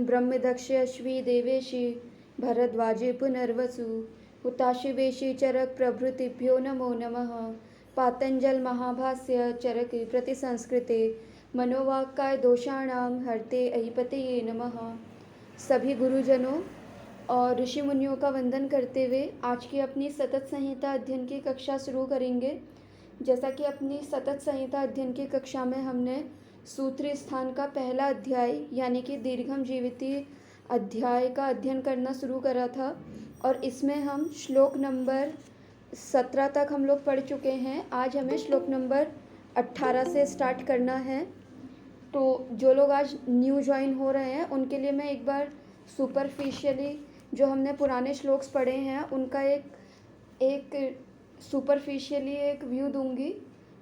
ब्रह्मदक्षयश्वी देवेशि भरद्वाजे पुनर्वसु हुताशिवेशि चरक प्रभृतिभ्यो नमो नमः। पातंजल महाभाष्य चरक प्रतिसंस्कृते मनोवाक्काय दोषाणाम हरते अहिपतये नमः। सभी गुरुजनों और ऋषि मुनियों का वंदन करते हुए आज की अपनी सतत संहिता अध्ययन की कक्षा शुरू करेंगे। जैसा कि अपनी सतत संहिता अध्ययन की कक्षा में हमने सूत्र स्थान का पहला अध्याय यानी कि दीर्घम जीविती अध्याय का अध्ययन करना शुरू करा था और इसमें हम श्लोक नंबर 17 तक हम लोग पढ़ चुके हैं। आज हमें श्लोक नंबर 18 से स्टार्ट करना है। तो जो लोग आज न्यू ज्वाइन हो रहे हैं उनके लिए मैं एक बार सुपरफिशियली जो हमने पुराने श्लोक्स पढ़े हैं उनका एक सुपरफिशियली एक व्यू दूंगी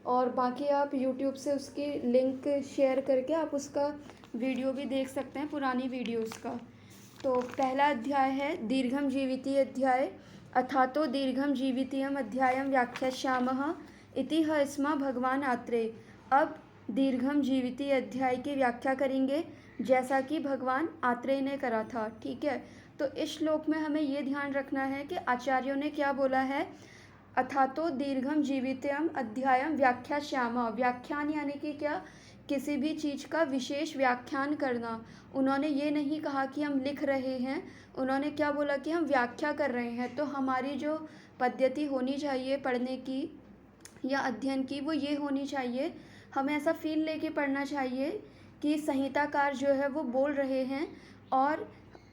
और बाकी आप यूट्यूब से उसकी लिंक शेयर करके आप उसका वीडियो भी देख सकते हैं, पुरानी वीडियोस का। तो पहला अध्याय है दीर्घम जीविती अध्याय। अथातो दीर्घम जीवितीयम अध्यायम व्याख्यास्यामः इति ह स्म भगवान आत्रेय। अब दीर्घम जीविती अध्याय की व्याख्या करेंगे जैसा कि भगवान आत्रेय ने करा था। ठीक है, तो इस श्लोक में हमें ये ध्यान रखना है कि आचार्यों ने क्या बोला है। अथातो दीर्घम जीवितम अध्यायम व्याख्यास्यामः। व्याख्यान यानी कि क्या, किसी भी चीज़ का विशेष व्याख्यान करना। उन्होंने ये नहीं कहा कि हम लिख रहे हैं, उन्होंने क्या बोला कि हम व्याख्या कर रहे हैं। तो हमारी जो पद्धति होनी चाहिए पढ़ने की या अध्ययन की वो ये होनी चाहिए, हमें ऐसा फील लेके पढ़ना चाहिए कि संहिताकार जो है वो बोल रहे हैं और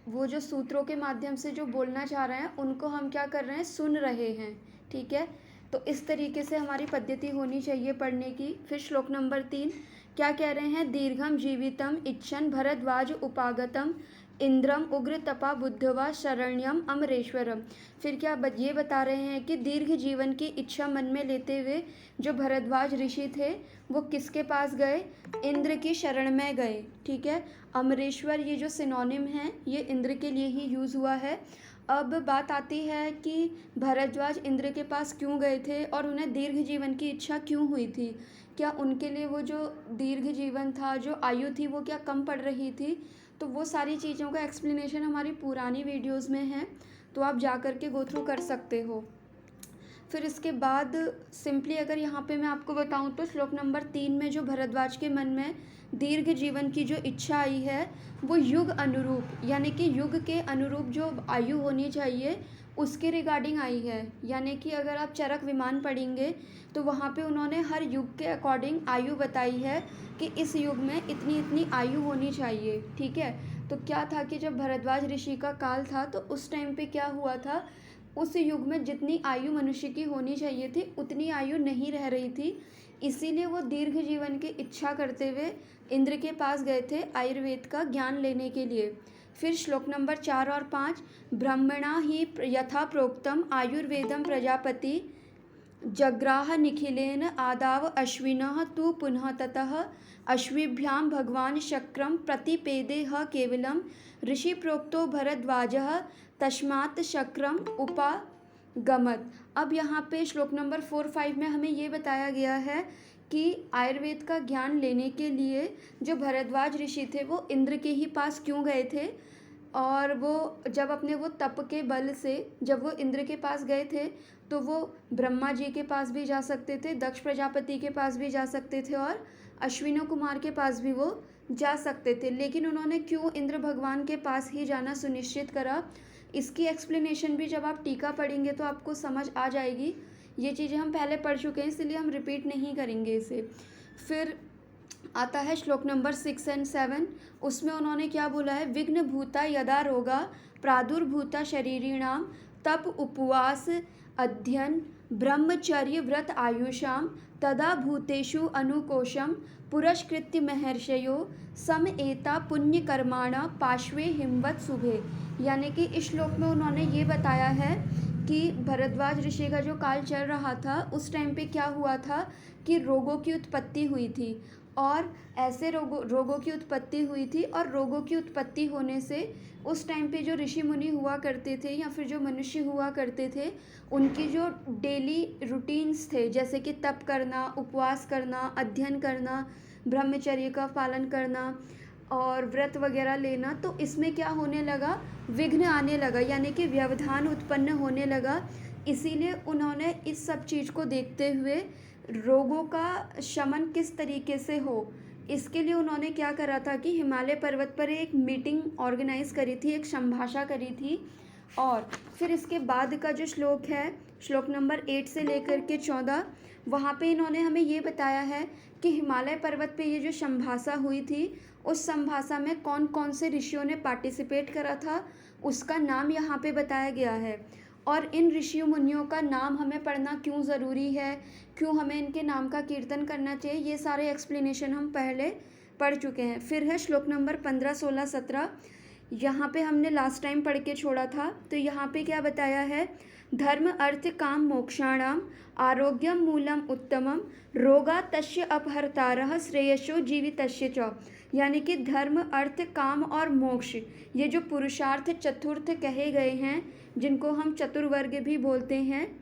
वो जो सूत्रों के माध्यम से जो बोलना चाह रहे हैं उनको हम क्या कर रहे हैं, सुन रहे हैं। ठीक है, तो इस तरीके से हमारी पद्धति होनी चाहिए पढ़ने की। फिर श्लोक नंबर 3 क्या कह रहे हैं। दीर्घम जीवितम इच्छन भरद्वाज उपागतम इंद्रम उग्र तपा बुद्धवा शरण्यम अमरेश्वरम। फिर क्या ये बता रहे हैं कि दीर्घ जीवन की इच्छा मन में लेते हुए जो भरद्वाज ऋषि थे वो किसके पास गए, इंद्र की शरण में गए। ठीक है, अमरेश्वर ये जो सिनोनिम है ये इंद्र के लिए ही यूज़ हुआ है। अब बात आती है कि भरद्वाज इंद्र के पास क्यों गए थे और उन्हें दीर्घ जीवन की इच्छा क्यों हुई थी। क्या उनके लिए वो जो दीर्घ जीवन था, जो आयु थी, वो क्या कम पड़ रही थी। तो वो सारी चीज़ों का एक्सप्लेनेशन हमारी पुरानी वीडियोस में है, तो आप जा कर के गो थ्रू कर सकते हो। फिर इसके बाद सिंपली अगर यहाँ पे मैं आपको बताऊँ तो श्लोक नंबर 3 में जो भरद्वाज के मन में दीर्घ जीवन की जो इच्छा आई है वो युग अनुरूप यानी कि युग के अनुरूप जो आयु होनी चाहिए उसके रिगार्डिंग आई है। यानी कि अगर आप चरक विमान पढ़ेंगे तो वहाँ पे उन्होंने हर युग के अकॉर्डिंग आयु बताई है कि इस युग में इतनी इतनी आयु होनी चाहिए। ठीक है, तो क्या था कि जब भरद्वाज ऋषि का काल था तो उस टाइम पे क्या हुआ था, उस युग में जितनी आयु मनुष्य की होनी चाहिए थी उतनी आयु नहीं रह रही थी। इसीलिए वो दीर्घ जीवन की इच्छा करते हुए इंद्र के पास गए थे आयुर्वेद का ज्ञान लेने के लिए। फिर श्लोक नंबर 4 और 5 ब्रह्मणा ही यथा प्रोक्तम आयुर्वेदम प्रजापति जग्राह निखिलेन आदाव अश्विनः तु पुनः ततः अश्विभ्यां भगवान शक्रम प्रतिपेदे ह केवलम ऋषि प्रोक्तो भरद्वाजः तस्मात् शक्रम उपागमत्। अब यहाँ पे श्लोक नंबर 4-5 में हमें ये बताया गया है कि आयुर्वेद का ज्ञान लेने के लिए जो भरद्वाज ऋषि थे वो इंद्र के ही पास क्यों गए थे। और वो जब अपने वो तप के बल से जब वो इंद्र के पास गए थे तो वो ब्रह्मा जी के पास भी जा सकते थे, दक्ष प्रजापति के पास भी जा सकते थे और अश्विनो कुमार के पास भी वो जा सकते थे। लेकिन उन्होंने क्यों इंद्र भगवान के पास ही जाना सुनिश्चित करा, इसकी एक्सप्लेनेशन भी जब आप टीका पढ़ेंगे तो आपको समझ आ जाएगी। ये चीज़ें हम पहले पढ़ चुके हैं इसलिए हम रिपीट नहीं करेंगे इसे। फिर आता है श्लोक नंबर 6 और 7, उसमें उन्होंने क्या बोला है। विघ्न भूता यदा रोगा प्रादुर्भूता शरीरिणाम तप उपवास अध्ययन ब्रह्मचर्य व्रत आयुषाम तदा भूतेषु अनुकोशम पुरस्कृत्य महर्षयो सम एता पुण्य कर्माणा पार्श्वे हिमवत शुभे। यानी कि इस श्लोक में उन्होंने ये बताया है कि भरद्वाज ऋषि का जो काल चल रहा था उस टाइम पे क्या हुआ था कि रोगों की उत्पत्ति हुई थी और ऐसे रोगों की उत्पत्ति हुई थी और रोगों की उत्पत्ति होने से उस टाइम पे जो ऋषि मुनि हुआ करते थे या फिर जो मनुष्य हुआ करते थे उनकी जो डेली रूटीन्स थे जैसे कि तप करना, उपवास करना, अध्ययन करना, ब्रह्मचर्य का पालन करना, और व्रत वगैरह लेना, तो इसमें क्या होने लगा, विघ्न आने लगा, यानी कि व्यवधान उत्पन्न होने लगा। इसीलिए उन्होंने इस सब चीज़ को देखते हुए रोगों का शमन किस तरीके से हो, इसके लिए उन्होंने क्या करा था कि हिमालय पर्वत पर एक मीटिंग ऑर्गेनाइज करी थी, एक संभाषा करी थी। और फिर इसके बाद का जो श्लोक है, श्लोक नंबर 8 से लेकर के 14, वहाँ पे इन्होंने हमें ये बताया है कि हिमालय पर्वत पे ये जो संभाषा हुई थी, उस संभाषा में कौन कौन से ऋषियों ने पार्टिसिपेट करा था, उसका नाम यहाँ पे बताया गया है। और इन ऋषि मुनियों का नाम हमें पढ़ना क्यों ज़रूरी है, क्यों हमें इनके नाम का कीर्तन करना चाहिए, ये सारे एक्सप्लेनेशन हम पहले पढ़ चुके हैं। फिर है श्लोक नंबर 15, 16, 17, यहाँ पे हमने लास्ट टाइम पढ़ के छोड़ा था। तो यहाँ पे क्या बताया है, धर्म अर्थ काम मोक्षाणाम आरोग्यम मूलम उत्तमम रोगा तस्य अपहर्तारः श्रेयसो जीवितस्य च। यानी कि धर्म अर्थ काम और मोक्ष, ये जो पुरुषार्थ चतुर्थ कहे गए हैं, जिनको हम चतुर्वर्ग भी बोलते हैं,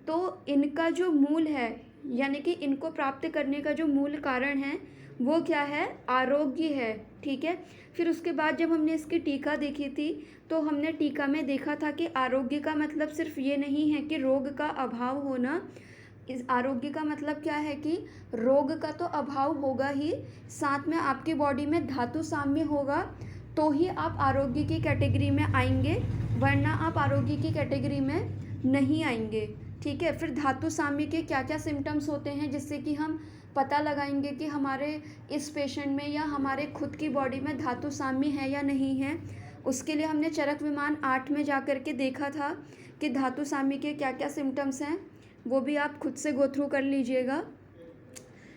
तो इनका जो मूल है, यानी कि इनको प्राप्त करने का जो मूल कारण है वो क्या है, आरोग्य है। ठीक है। फिर उसके बाद जब हमने इसकी टीका देखी थी, तो हमने टीका में देखा था कि आरोग्य का मतलब सिर्फ ये नहीं है कि रोग का अभाव होना। इस आरोग्य का मतलब क्या है कि रोग का तो अभाव होगा ही, साथ में आपकी बॉडी में धातु साम्य होगा, तो ही आप आरोग्य की कैटेगरी में आएंगे, वरना आप आरोग्य की कैटेगरी में नहीं आएंगे। ठीक है। फिर धातु साम्य के क्या क्या सिम्टम्स होते हैं, जिससे कि हम पता लगाएंगे कि हमारे इस पेशेंट में या हमारे खुद की बॉडी में धातु साम्य है या नहीं है। उसके लिए हमने चरक विमान 8 में जा कर के देखा था कि धातु साम्य के क्या क्या सिम्टम्स हैं, वो भी आप खुद से गो थ्रू कर लीजिएगा।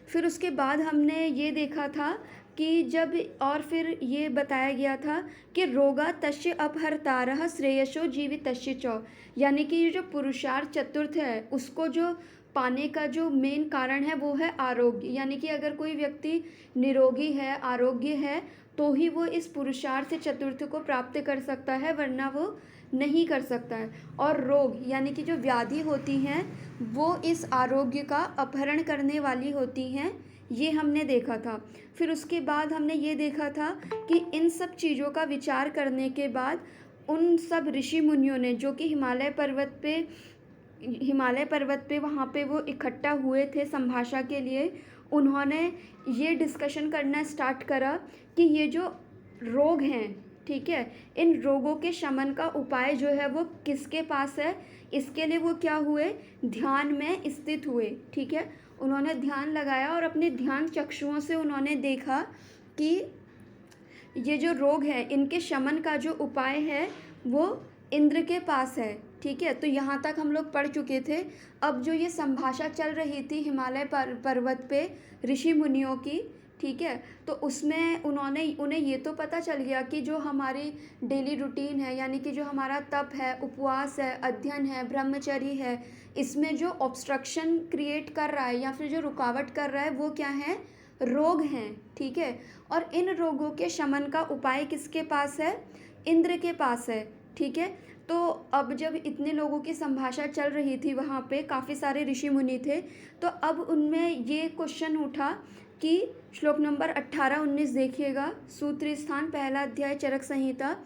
फिर उसके बाद हमने ये देखा था कि जब, और फिर ये बताया गया था कि रोगा तस्य अपहर्तारः श्रेयसो जीवितस्य च। यानी कि ये जो पुरुषार्थ चतुर्थ है, उसको जो पाने का जो मेन कारण है वो है आरोग्य। यानी कि अगर कोई व्यक्ति निरोगी है, आरोग्य है, तो ही वो इस पुरुषार्थ चतुर्थ को प्राप्त कर सकता है, वरना वो नहीं कर सकता है। और रोग यानी कि जो व्याधि होती हैं, वो इस आरोग्य का अपहरण करने वाली होती हैं, ये हमने देखा था। फिर उसके बाद हमने ये देखा था कि इन सब चीज़ों का विचार करने के बाद उन सब ऋषि मुनियों ने, जो कि हिमालय पर्वत पे वहाँ पे वो इकट्ठा हुए थे संभाषा के लिए, उन्होंने ये डिस्कशन करना स्टार्ट करा कि ये जो रोग हैं, ठीक है, इन रोगों के शमन का उपाय जो है वो किसके पास है। इसके लिए वो क्या हुए, ध्यान में स्थित हुए। ठीक है। उन्होंने ध्यान लगाया और अपने ध्यान चक्षुओं से उन्होंने देखा कि ये जो रोग है, इनके शमन का जो उपाय है वो इंद्र के पास है। ठीक है। तो यहाँ तक हम लोग पढ़ चुके थे। अब जो ये संभाषा चल रही थी हिमालय पर्वत पे ऋषि मुनियों की, ठीक है, तो उसमें उन्हें ये तो पता चल गया कि जो हमारी डेली रूटीन है, यानी कि जो हमारा तप है, उपवास है, अध्ययन है, ब्रह्मचर्य है, इसमें जो ऑब्स्ट्रक्शन क्रिएट कर रहा है या फिर जो रुकावट कर रहा है, वो क्या है, रोग हैं। ठीक है। और इन रोगों के शमन का उपाय किसके पास है, इंद्र के पास है। ठीक है। तो अब जब इतने लोगों की संभाषा चल रही थी, वहाँ पे काफ़ी सारे ऋषि मुनि थे, तो अब उनमें ये क्वेश्चन उठा कि श्लोक नंबर 18-19 देखिएगा, सूत्र स्थान, पहला अध्याय, चरक संहिता।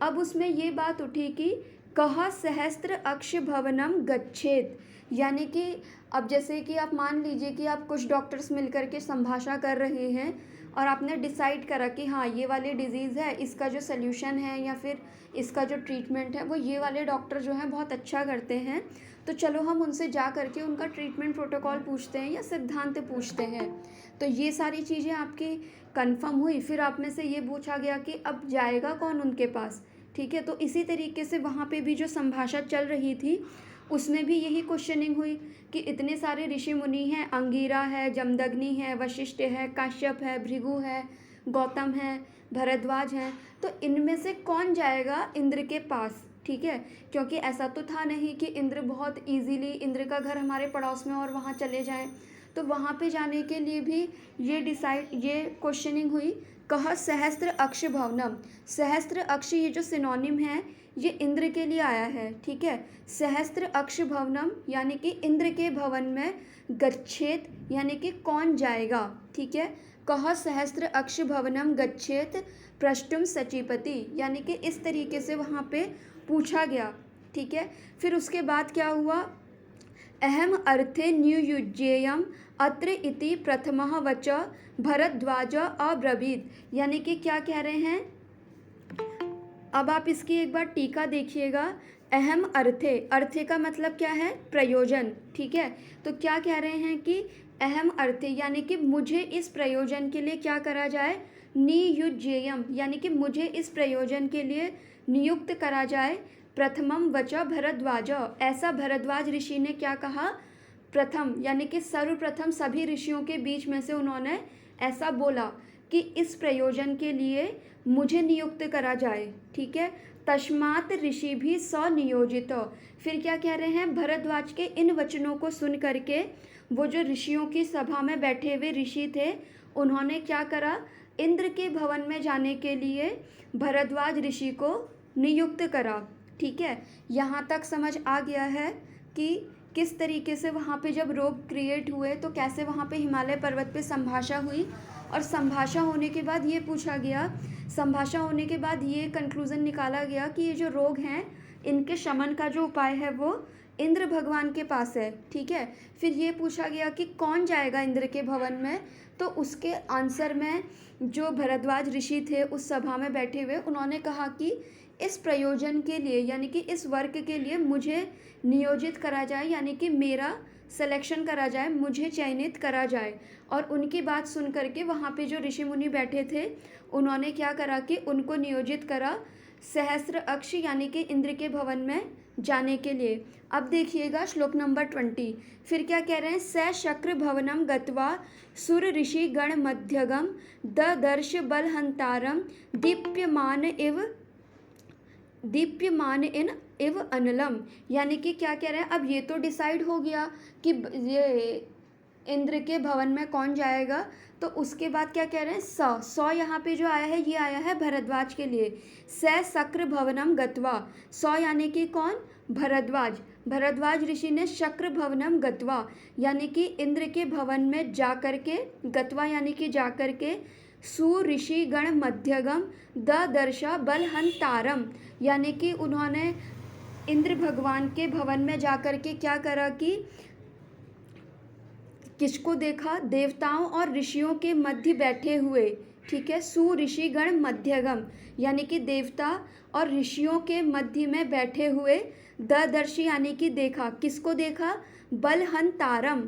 अब उसमें ये बात उठी कि कहा सहस्त्र अक्ष भवनम गच्छेत। यानी कि अब जैसे कि आप मान लीजिए कि आप कुछ डॉक्टर्स मिलकर के संभाषा कर रहे हैं और आपने डिसाइड करा कि हाँ ये वाली डिज़ीज़ है, इसका जो सल्यूशन है या फिर इसका जो ट्रीटमेंट है वो ये वाले डॉक्टर जो हैं बहुत अच्छा करते हैं, तो चलो हम उनसे जा करके उनका ट्रीटमेंट प्रोटोकॉल पूछते हैं या सिद्धांत पूछते हैं। तो ये सारी चीज़ें आपकी कंफर्म हुई। फिर आप में से ये पूछा गया कि अब जाएगा कौन उनके पास। ठीक है। तो इसी तरीके से वहाँ पे भी जो संभाषा चल रही थी, उसमें भी यही क्वेश्चनिंग हुई कि इतने सारे ऋषि मुनि हैं, अंगीरा है, जमदग्नि है, वशिष्ठ है, काश्यप है, भृगु है, गौतम है, भरद्वाज हैं, तो इनमें से कौन जाएगा इंद्र के पास। ठीक है। क्योंकि ऐसा तो था नहीं कि इंद्र बहुत इजीली, इंद्र का घर हमारे पड़ोस में और वहाँ चले जाएं। तो वहाँ पे जाने के लिए भी ये क्वेश्चनिंग हुई। कह सहस्त्र अक्ष भवनम, सहस्त्र अक्ष ये जो सिनोनिम है, ये इंद्र के लिए आया है। ठीक है। सहस्त्र अक्ष भवनम यानी कि इंद्र के भवन में गच्छेत, यानी कि कौन जाएगा। ठीक है। कह सहस्त्र अक्ष भवनम गच्छेत प्रष्टुम सचीपति, यानी कि इस तरीके से वहाँ पे पूछा गया। ठीक है, फिर उसके बाद क्या हुआ, अहम अर्थे न्युयुज्येयम अत्र इति प्रथमः वच भरद्वाज अब्रवीत, यानी कि क्या कह रहे हैं, अब आप इसकी एक बार टीका देखिएगा। अहम अर्थे, अर्थे का मतलब क्या है, प्रयोजन। ठीक है, तो क्या कह रहे हैं कि अहम अर्थे यानी कि मुझे इस प्रयोजन के लिए क्या करा जाए, नियुज्येयम, यानी कि मुझे इस प्रयोजन के लिए नियुक्त करा जाए। प्रथमम वचा भरद्वाज, ऐसा भरद्वाज ऋषि ने क्या कहा, प्रथम यानी कि सर्वप्रथम सभी ऋषियों के बीच में से उन्होंने ऐसा बोला कि इस प्रयोजन के लिए मुझे नियुक्त करा जाए। ठीक है, तस्मात् ऋषि भी स्वनियोजित, फिर क्या कह रहे हैं, भरद्वाज के इन वचनों को सुन करके वो जो ऋषियों की सभा में बैठे हुए ऋषि थे उन्होंने क्या करा, इंद्र के भवन में जाने के लिए भरद्वाज ऋषि को नियुक्त करा। ठीक है, यहाँ तक समझ आ गया है कि किस तरीके से वहाँ पे जब रोग क्रिएट हुए तो कैसे वहाँ पे हिमालय पर्वत पे संभाषा हुई, और संभाषा होने के बाद ये पूछा गया, संभाषा होने के बाद ये कंक्लूज़न निकाला गया कि ये जो रोग हैं इनके शमन का जो उपाय है वो इंद्र भगवान के पास है। ठीक है, फिर ये पूछा गया कि कौन जाएगा इंद्र के भवन में, तो उसके आंसर में जो भरद्वाज ऋषि थे उस सभा में बैठे हुए उन्होंने कहा कि इस प्रयोजन के लिए यानी कि इस वर्क के लिए मुझे नियोजित करा जाए, यानी कि मेरा सिलेक्शन करा जाए, मुझे चयनित करा जाए। और उनकी बात सुन करके वहाँ पे जो ऋषि मुनि बैठे थे उन्होंने क्या करा कि उनको नियोजित करा सहस्त्र अक्ष यानी कि इंद्र के भवन में जाने के लिए। अब देखिएगा श्लोक नंबर 20, फिर क्या कह रहे हैं, स शक्र भवनम गत्वा सुर ऋषि गण मध्यगम ददर्श बलहंतारम दीप्यमान इन इव अनलम, यानी कि क्या कह रहे हैं, अब ये तो डिसाइड हो गया कि ये इंद्र के भवन में कौन जाएगा, तो उसके बाद क्या कह रहे हैं, सौ यहाँ पे जो आया है ये आया है भरद्वाज के लिए। स शक्र भवनम गत्वा, सौ यानी कि कौन, भरद्वाज, भरद्वाज ऋषि ने शक्र भवनम गत्वा यानी कि इंद्र के भवन में जा कर के, गत्वा यानी कि जा कर के, सुऋषि गण मध्यगम ददर्शा बलहंतारम, यानी कि उन्होंने इंद्र भगवान के भवन में जा कर के क्या करा कि किसको देखा, देवताओं और ऋषियों के मध्य बैठे हुए। ठीक है, सुऋषि गण मध्यगम यानी कि देवता और ऋषियों के मध्य में बैठे हुए, ददर्शी यानी कि देखा, किसको देखा, बलहंतारम।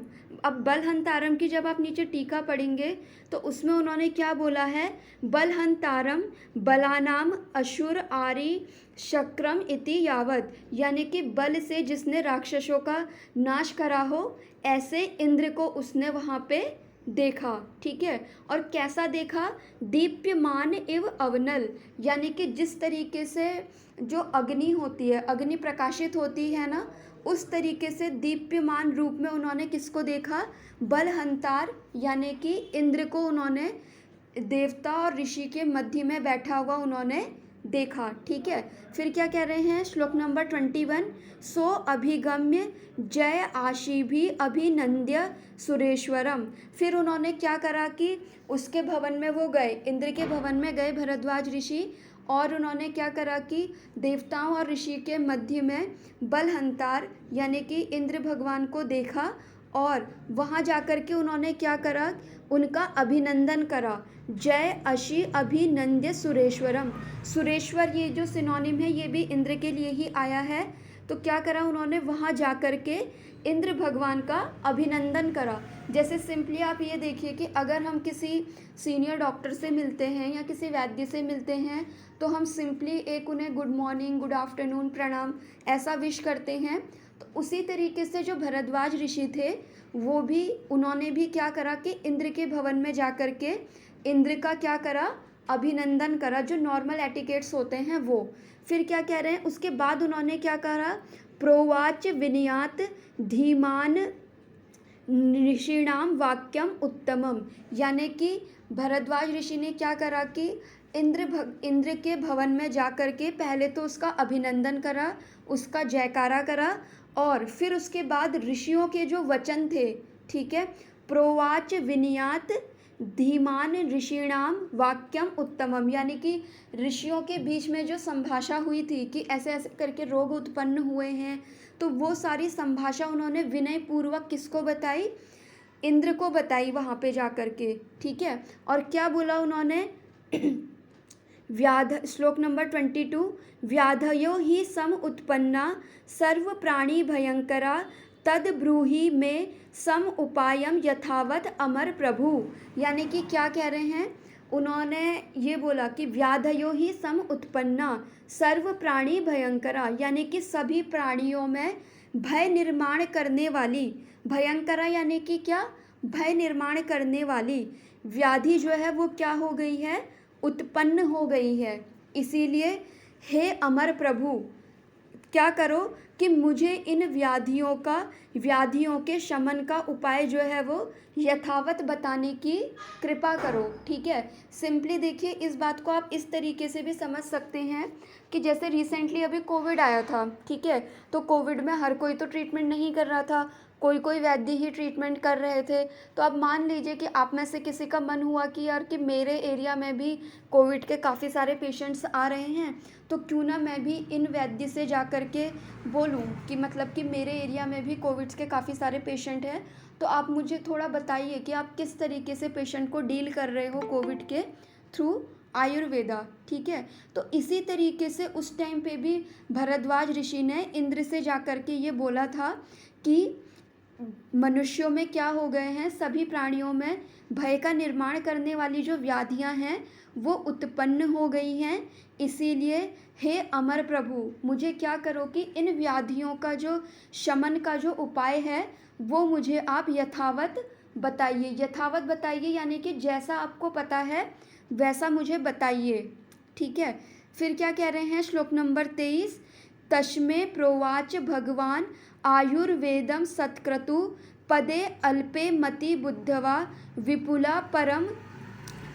अब बलहंतारम की जब आप नीचे टीका पढ़ेंगे तो उसमें उन्होंने क्या बोला है, बलहंतारम बलानाम असुर आरी शक्रम इति यावत, यानी कि बल से जिसने राक्षसों का नाश करा हो ऐसे इंद्र को उसने वहाँ पे देखा। ठीक है, और कैसा देखा, दीप्यमान एव अवनल, यानी कि जिस तरीके से जो अग्नि होती है, अग्नि प्रकाशित होती है ना, उस तरीके से दीप्यमान रूप में उन्होंने किसको देखा, बलहंतार यानी कि इंद्र को उन्होंने देवता और ऋषि के मध्य में बैठा हुआ उन्होंने देखा। ठीक है, फिर क्या कह रहे हैं श्लोक नंबर 21, सो अभिगम्य जय आशी भी अभिनंद्य सुरेश्वरम, फिर उन्होंने क्या करा कि उसके भवन में वो गए, इंद्र के भवन में गए भरद्वाज ऋषि, और उन्होंने क्या करा कि देवताओं और ऋषि के मध्य में बलहंतार यानी कि इंद्र भगवान को देखा, और वहाँ जाकर के उन्होंने क्या करा, उनका अभिनंदन करा। जय अशी अभिनंद्य सुरेश्वरम, सुरेश्वर ये जो सिनोनिम है ये भी इंद्र के लिए ही आया है, तो क्या करा उन्होंने, वहाँ जा कर के इंद्र भगवान का अभिनंदन करा। जैसे सिंपली आप ये देखिए कि अगर हम किसी सीनियर डॉक्टर से मिलते हैं या किसी वैद्य से मिलते हैं तो हम सिंपली एक उन्हें गुड मॉर्निंग, गुड आफ्टरनून, प्रणाम ऐसा विश करते हैं। तो उसी तरीके से जो भरद्वाज ऋषि थे वो भी, उन्होंने भी क्या करा कि इंद्र के भवन में जा कर के इंद्र का क्या करा, अभिनंदन करा, जो नॉर्मल एटिकेट्स होते हैं वो। फिर क्या कह रहे हैं, उसके बाद उन्होंने क्या करा, प्रोवाच विनियात धीमान ऋषिणाम वाक्यम उत्तमम, यानी कि भरद्वाज ऋषि ने क्या करा कि इंद्र के भवन में जा कर के पहले तो उसका अभिनंदन करा, उसका जयकारा करा, और फिर उसके बाद ऋषियों के जो वचन थे, ठीक है, प्रोवाच विनियात धीमान ऋषिणाम वाक्यम उत्तमम, यानी कि ऋषियों के बीच में जो संभाषा हुई थी कि ऐसे ऐसे करके रोग उत्पन्न हुए हैं, तो वो सारी संभाषा उन्होंने विनय पूर्वक किसको बताई? इंद्र को बताई वहाँ पे जा कर के, ठीक है। और क्या बोला उन्होंने? व्याध श्लोक नंबर 22, व्याधयो ही सम उत्पन्ना सर्व प्राणी भयंकरा तद ब्रूहि में सम उपायम यथावत अमर प्रभु। यानी कि क्या कह रहे हैं? उन्होंने ये बोला कि व्याधयो ही सम उत्पन्ना सर्व प्राणी भयंकरा, यानी कि सभी प्राणियों में भय निर्माण करने वाली, भयंकरा यानी कि क्या? भय निर्माण करने वाली व्याधि जो है वो क्या हो गई है? उत्पन्न हो गई है। इसीलिए हे अमर प्रभु, क्या करो कि मुझे इन व्याधियों के शमन का उपाय जो है वो यथावत बताने की कृपा करो, ठीक है। सिंपली देखिए, इस बात को आप इस तरीके से भी समझ सकते हैं कि जैसे रिसेंटली अभी कोविड आया था, ठीक है, तो कोविड में हर कोई तो ट्रीटमेंट नहीं कर रहा था, कोई कोई वैद्य ही ट्रीटमेंट कर रहे थे। तो अब मान लीजिए कि आप में से किसी का मन हुआ कि यार कि मेरे एरिया में भी कोविड के काफ़ी सारे पेशेंट्स आ रहे हैं, तो क्यों ना मैं भी इन वैद्य से जा कर के बोलूं कि मतलब कि मेरे एरिया में भी कोविड के काफ़ी सारे पेशेंट हैं, तो आप मुझे थोड़ा बताइए कि आप किस तरीके से पेशेंट को डील कर रहे हो कोविड के थ्रू आयुर्वेदा, ठीक है। तो इसी तरीके से उस टाइम पे भी भरद्वाज ऋषि ने इंद्र से जा कर के ये बोला था कि मनुष्यों में क्या हो गए हैं, सभी प्राणियों में भय का निर्माण करने वाली जो व्याधियां हैं वो उत्पन्न हो गई हैं। इसीलिए हे अमर प्रभु, मुझे क्या करो कि इन व्याधियों का जो शमन का जो उपाय है वो मुझे आप यथावत बताइए। यथावत बताइए यानी कि जैसा आपको पता है वैसा मुझे बताइए, ठीक है। फिर क्या कह रहे हैं श्लोक नंबर 23, तस्मे प्रोवाच भगवान आयुर्वेदम सत्क्रतु पदे अल्पे मति बुद्धवा विपुला परम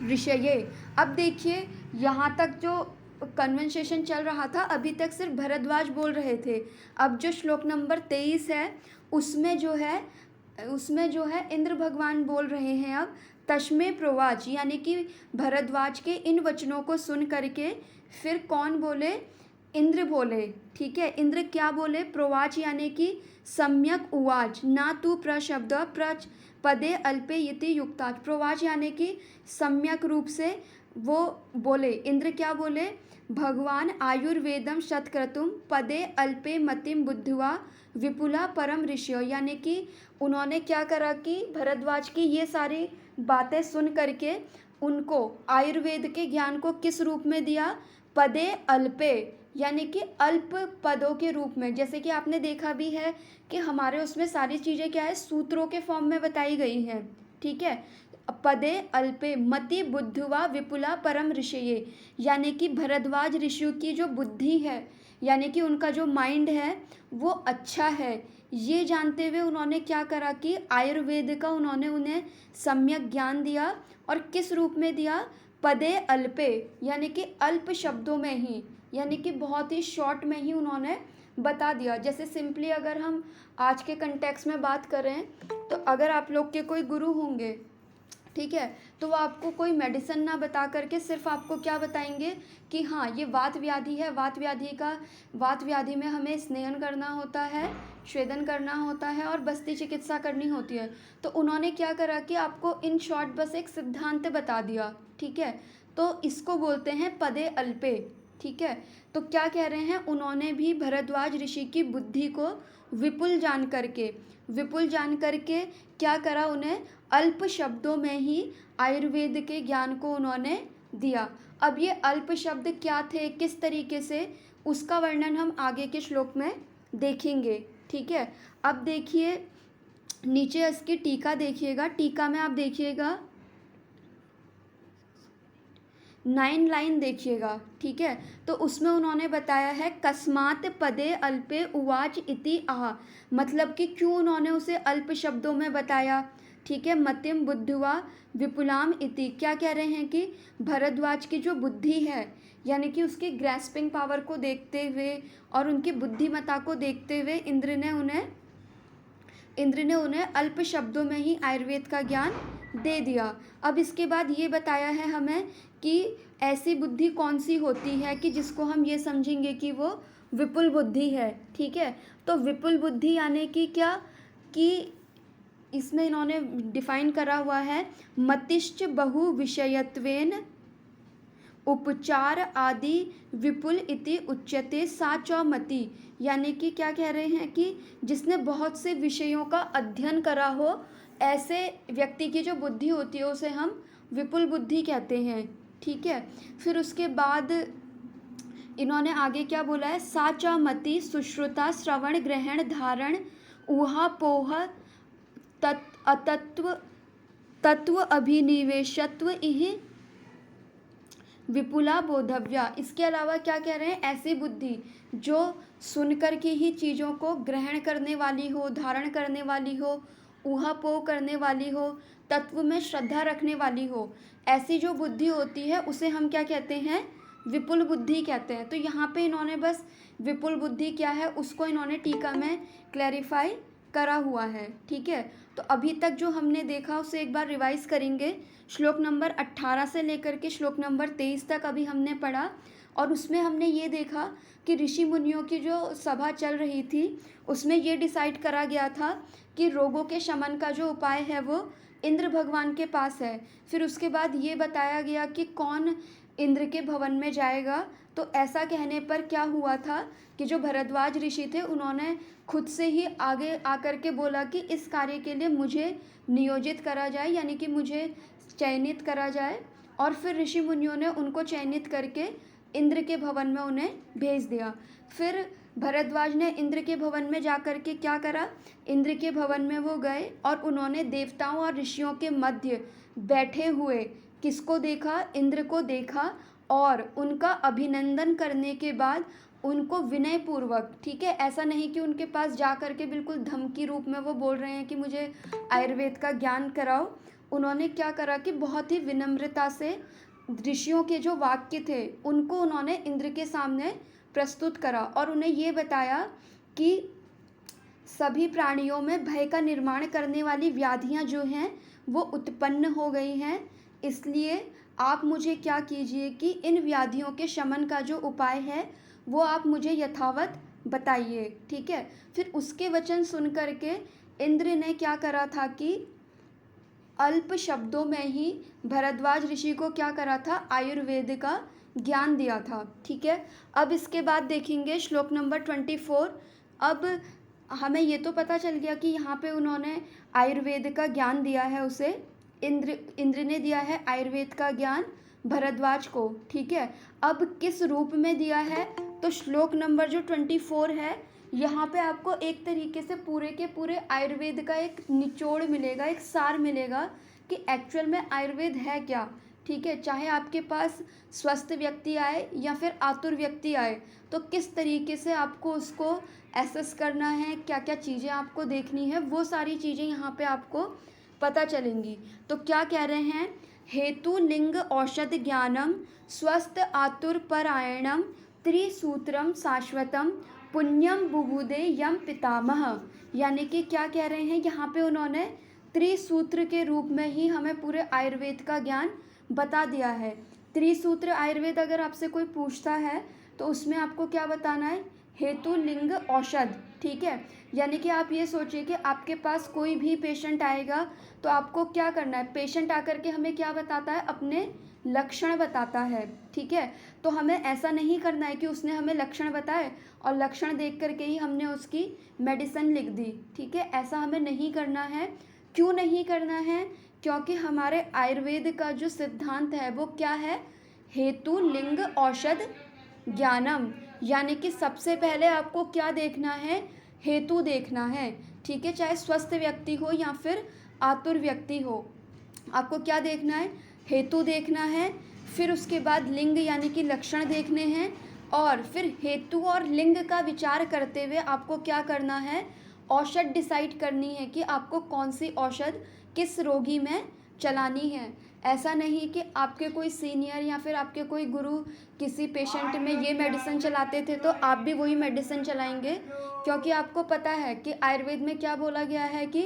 ऋषये। अब देखिए, यहाँ तक जो कन्वर्सेशन चल रहा था अभी तक सिर्फ भरद्वाज बोल रहे थे। अब जो श्लोक नंबर 23 है उसमें जो है इंद्र भगवान बोल रहे हैं। अब तस्मे प्रोवाच यानी कि भरद्वाज के इन वचनों को सुन करके फिर कौन बोले? इंद्र बोले, ठीक है। इंद्र क्या बोले? प्रोवाच यानी कि सम्यक उवाच ना तू प्रशब्द प्रच पदे अल्पे इति युक्ताच। प्रोवाच यानी कि सम्यक रूप से वो बोले। इंद्र क्या बोले? भगवान आयुर्वेदम शतक्रतुम पदे अल्पे मतिम बुद्धिवा विपुला परम ऋषि, यानी कि उन्होंने क्या करा कि भरद्वाज की ये सारी बातें सुन करके उनको आयुर्वेद के ज्ञान को किस रूप में दिया? पदे अल्पे यानी कि अल्प पदों के रूप में। जैसे कि आपने देखा भी है कि हमारे उसमें सारी चीज़ें क्या है? सूत्रों के फॉर्म में बताई गई हैं, ठीक है। पदे अल्पे मति बुद्धिवा विपुला परम ऋषये, यानी कि भरद्वाज ऋषि की जो बुद्धि है यानी कि उनका जो माइंड है वो अच्छा है। ये जानते हुए उन्होंने क्या करा कि आयुर्वेद का उन्होंने उन्हें सम्यक ज्ञान दिया। और किस रूप में दिया? पदे अल्पे यानी कि अल्प शब्दों में ही, यानी कि बहुत ही शॉर्ट में ही उन्होंने बता दिया। जैसे सिंपली अगर हम आज के कंटेक्स्ट में बात करें तो अगर आप लोग के कोई गुरु होंगे, ठीक है, तो वो आपको कोई मेडिसिन ना बता करके सिर्फ आपको क्या बताएंगे कि हाँ ये वात व्याधि है, वात व्याधि में हमें स्नेहन करना होता है, स्वेदन करना होता है और बस्ती चिकित्सा करनी होती है। तो उन्होंने क्या करा कि आपको इन शॉर्ट बस एक सिद्धांत बता दिया, ठीक है। तो इसको बोलते हैं पदे अल्पे, ठीक है। तो क्या कह रहे हैं? उन्होंने भी भरद्वाज ऋषि की बुद्धि को विपुल जान करके क्या करा? उन्हें अल्प शब्दों में ही आयुर्वेद के ज्ञान को उन्होंने दिया। अब ये अल्प शब्द क्या थे, किस तरीके से, उसका वर्णन हम आगे के श्लोक में देखेंगे, ठीक है। अब देखिए नीचे इसकी टीका देखिएगा, टीका में आप देखिएगा 9 लाइन देखिएगा, ठीक है। तो उसमें उन्होंने बताया है कस्मात पदे अल्पे उवाच इति आह, मतलब कि क्यों उन्होंने उसे अल्प शब्दों में बताया, ठीक है। मतिम बुद्धिवा विपुलाम इति, क्या कह रहे हैं कि भरद्वाज की जो बुद्धि है यानी कि उसकी ग्रैस्पिंग पावर को देखते हुए और उनकी बुद्धिमत्ता को देखते हुए इंद्र ने उन्हें अल्प शब्दों में ही आयुर्वेद का ज्ञान दे दिया। अब इसके बाद ये बताया है हमें कि ऐसी बुद्धि कौन सी होती है कि जिसको हम ये समझेंगे कि वो विपुल बुद्धि है। ठीक है, तो विपुल बुद्धि यानी कि क्या, कि इसमें इन्होंने डिफाइन करा हुआ है, मतिश्च बहु विषयत्वेन उपचार आदि विपुल इति उच्यते सा च मति। यानी कि क्या कह रहे हैं कि जिसने बहुत से विषयों का अध्ययन करा हो, ऐसे व्यक्ति की जो बुद्धि होती है उसे हम विपुल बुद्धि कहते हैं। ठीक है, फिर उसके बाद इन्होंने आगे क्या बोला है, सा च मति सुश्रुता श्रवण ग्रहण धारण ऊहापोह अतत्व तत्व अभिनिवेशत्व इह विपुला बोधव्या। इसके अलावा क्या कह रहे हैं, ऐसी बुद्धि जो सुनकर के ही चीज़ों को ग्रहण करने वाली हो, धारण करने वाली हो, ऊहापोह करने वाली हो, तत्व में श्रद्धा रखने वाली हो, ऐसी जो बुद्धि होती है उसे हम क्या कहते हैं, विपुल बुद्धि कहते हैं। तो यहाँ पे इन्होंने बस विपुल बुद्धि क्या है उसको इन्होंने टीका में क्लैरिफाई करा हुआ है। ठीक है, तो अभी तक जो हमने देखा उसे एक बार रिवाइज करेंगे। श्लोक नंबर 18 से लेकर के श्लोक नंबर 23 तक अभी हमने पढ़ा, और उसमें हमने ये देखा कि ऋषि मुनियों की जो सभा चल रही थी उसमें ये डिसाइड करा गया था कि रोगों के शमन का जो उपाय है वो इंद्र भगवान के पास है। फिर उसके बाद ये बताया गया कि कौन इंद्र के भवन में जाएगा। तो ऐसा कहने पर क्या हुआ था कि जो भरद्वाज ऋषि थे उन्होंने खुद से ही आगे आकर के बोला कि इस कार्य के लिए मुझे नियोजित करा जाए, यानी कि मुझे चयनित करा जाए। और फिर ऋषि मुनियों ने उनको चयनित करके इंद्र के भवन में उन्हें भेज दिया। फिर भरद्वाज ने इंद्र के भवन में जा कर के क्या करा, इंद्र के भवन में वो गए और उन्होंने देवताओं और ऋषियों के मध्य बैठे हुए किसको देखा, इंद्र को देखा, और उनका अभिनंदन करने के बाद उनको विनय पूर्वक, ठीक है, ऐसा नहीं कि उनके पास जा कर के बिल्कुल धमकी रूप में वो बोल रहे हैं कि मुझे आयुर्वेद का ज्ञान कराओ। उन्होंने क्या करा कि बहुत ही विनम्रता से ऋषियों के जो वाक्य थे उनको उन्होंने इंद्र के सामने प्रस्तुत करा और उन्हें ये बताया कि सभी प्राणियों में भय का निर्माण करने वाली व्याधियां जो हैं वो उत्पन्न हो गई हैं। इसलिए आप मुझे क्या कीजिए कि इन व्याधियों के शमन का जो उपाय है वो आप मुझे यथावत बताइए। ठीक है, फिर उसके वचन सुन करके इंद्र ने क्या करा था कि अल्प शब्दों में ही भरद्वाज ऋषि को क्या करा था, आयुर्वेद का ज्ञान दिया था। ठीक है, अब इसके बाद देखेंगे श्लोक नंबर 24। अब हमें ये तो पता चल गया कि यहाँ पे उन्होंने आयुर्वेद का ज्ञान दिया है, उसे इंद्र ने दिया है आयुर्वेद का ज्ञान भरद्वाज को। ठीक है, अब किस रूप में दिया है, तो श्लोक नंबर जो 24 है यहाँ पे आपको एक तरीके से पूरे के पूरे आयुर्वेद का एक निचोड़ मिलेगा, एक सार मिलेगा कि एक्चुअल में आयुर्वेद है क्या। ठीक है, चाहे आपके पास स्वस्थ व्यक्ति आए या फिर आतुर व्यक्ति आए, तो किस तरीके से आपको उसको एसेस करना है, क्या क्या चीज़ें आपको देखनी है, वो सारी चीज़ें यहाँ पे आपको पता चलेंगी। तो क्या कह रहे हैं, हेतु लिंग औषध ज्ञानम स्वस्थ आतुर परायणम त्रिसूत्रम शाश्वतम पुण्यम बुबुदे यम पितामह। यानी कि क्या कह रहे हैं, यहाँ पे उन्होंने त्रिसूत्र के रूप में ही हमें पूरे आयुर्वेद का ज्ञान बता दिया है। त्रिसूत्र आयुर्वेद अगर आपसे कोई पूछता है तो उसमें आपको क्या बताना है, हेतु लिंग औषध। ठीक है, यानी कि आप ये सोचिए कि आपके पास कोई भी पेशेंट आएगा तो आपको क्या करना है, पेशेंट आकर के हमें क्या बताता है, अपने लक्षण बताता है। ठीक है, तो हमें ऐसा नहीं करना है कि उसने हमें लक्षण बताए और लक्षण देख करके ही हमने उसकी मेडिसिन लिख दी। ठीक है, ऐसा हमें नहीं करना है। क्यों नहीं करना है, क्योंकि हमारे आयुर्वेद का जो सिद्धांत है वो क्या है, हेतु लिंग औषध ज्ञानम। यानी कि सबसे पहले आपको क्या देखना है, हेतु देखना है। ठीक है, चाहे स्वस्थ व्यक्ति हो या फिर आतुर व्यक्ति हो, आपको क्या देखना है, हेतु देखना है। फिर उसके बाद लिंग यानी कि लक्षण देखने हैं, और फिर हेतु और लिंग का विचार करते हुए आपको क्या करना है, औषध डिसाइड करनी है कि आपको कौन सी औषध किस रोगी में चलानी है। ऐसा नहीं कि आपके कोई सीनियर या फिर आपके कोई गुरु किसी पेशेंट में ये मेडिसिन चलाते थे तो आप भी वही मेडिसिन चलाएंगे, क्योंकि आपको पता है कि आयुर्वेद में क्या बोला गया है कि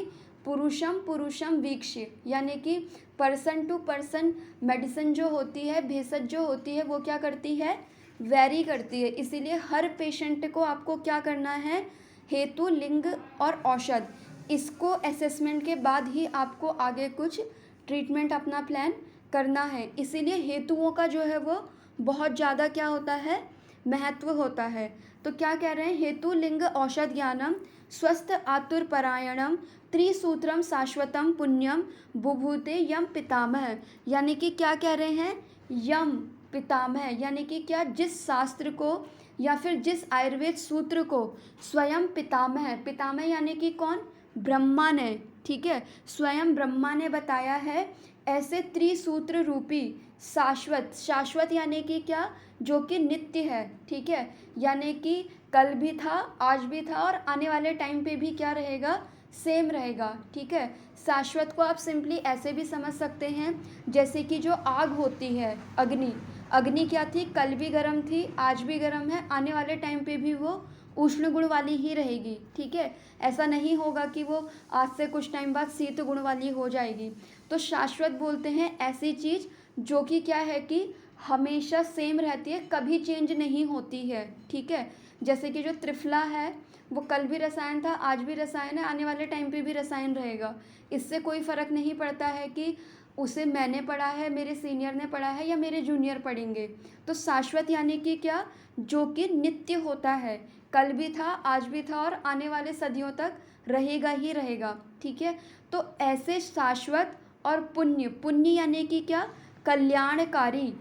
पुरुषम पुरुषम वीक्ष्य, यानी कि पर्सन टू पर्सन मेडिसिन जो होती है, भेषज जो होती है, वो क्या करती है, वेरी करती है। इसीलिए हर पेशेंट को आपको क्या करना है, हेतु, लिंग और औषध, इसको असेसमेंट के बाद ही आपको आगे कुछ ट्रीटमेंट अपना प्लान करना है। इसीलिए हेतुओं का जो है वो बहुत ज़्यादा क्या होता है, महत्व होता है। तो क्या कह रहे हैं, हेतु लिंग औषध ज्ञानम स्वस्थ आतुर परायणम त्रिसूत्रम शाश्वतम पुण्यम बुभूते यम पितामह, यानी कि क्या कह रहे हैं, यम पितामह, यानी कि क्या, जिस शास्त्र को या फिर जिस आयुर्वेद सूत्र को स्वयं पितामह, पितामह यानी कि कौन, ब्रह्मा ने, ठीक है, स्वयं ब्रह्मा ने बताया है, ऐसे त्रिसूत्र रूपी शाश्वत, शाश्वत यानी कि क्या, जो कि नित्य है, ठीक है, यानी कि कल भी था, आज भी था और आने वाले टाइम पे भी क्या रहेगा, सेम रहेगा, ठीक है। शाश्वत को आप सिंपली ऐसे भी समझ सकते हैं, जैसे कि जो आग होती है, अग्नि, अग्नि क्या थी, कल भी गर्म थी, आज भी गर्म है, आने वाले टाइम पे भी वो उष्ण गुण वाली ही रहेगी, ठीक है। ऐसा नहीं होगा कि वो आज से कुछ टाइम बाद शीत गुण वाली हो जाएगी। तो शाश्वत बोलते हैं ऐसी चीज़ जो कि क्या है कि हमेशा सेम रहती है, कभी चेंज नहीं होती है, ठीक है। जैसे कि जो त्रिफला है वो कल भी रसायन था, आज भी रसायन है, आने वाले टाइम पे भी रसायन रहेगा। इससे कोई फ़र्क नहीं पड़ता है कि उसे मैंने पढ़ा है, मेरे सीनियर ने पढ़ा है या मेरे जूनियर पढ़ेंगे। तो शाश्वत यानी कि क्या, जो कि नित्य होता है, कल भी था, आज भी था और आने वाले सदियों तक रहेगा ही रहेगा, ठीक है। तो ऐसे शाश्वत और पुण्य, पुण्य यानी कि क्या, कल्याणकारी,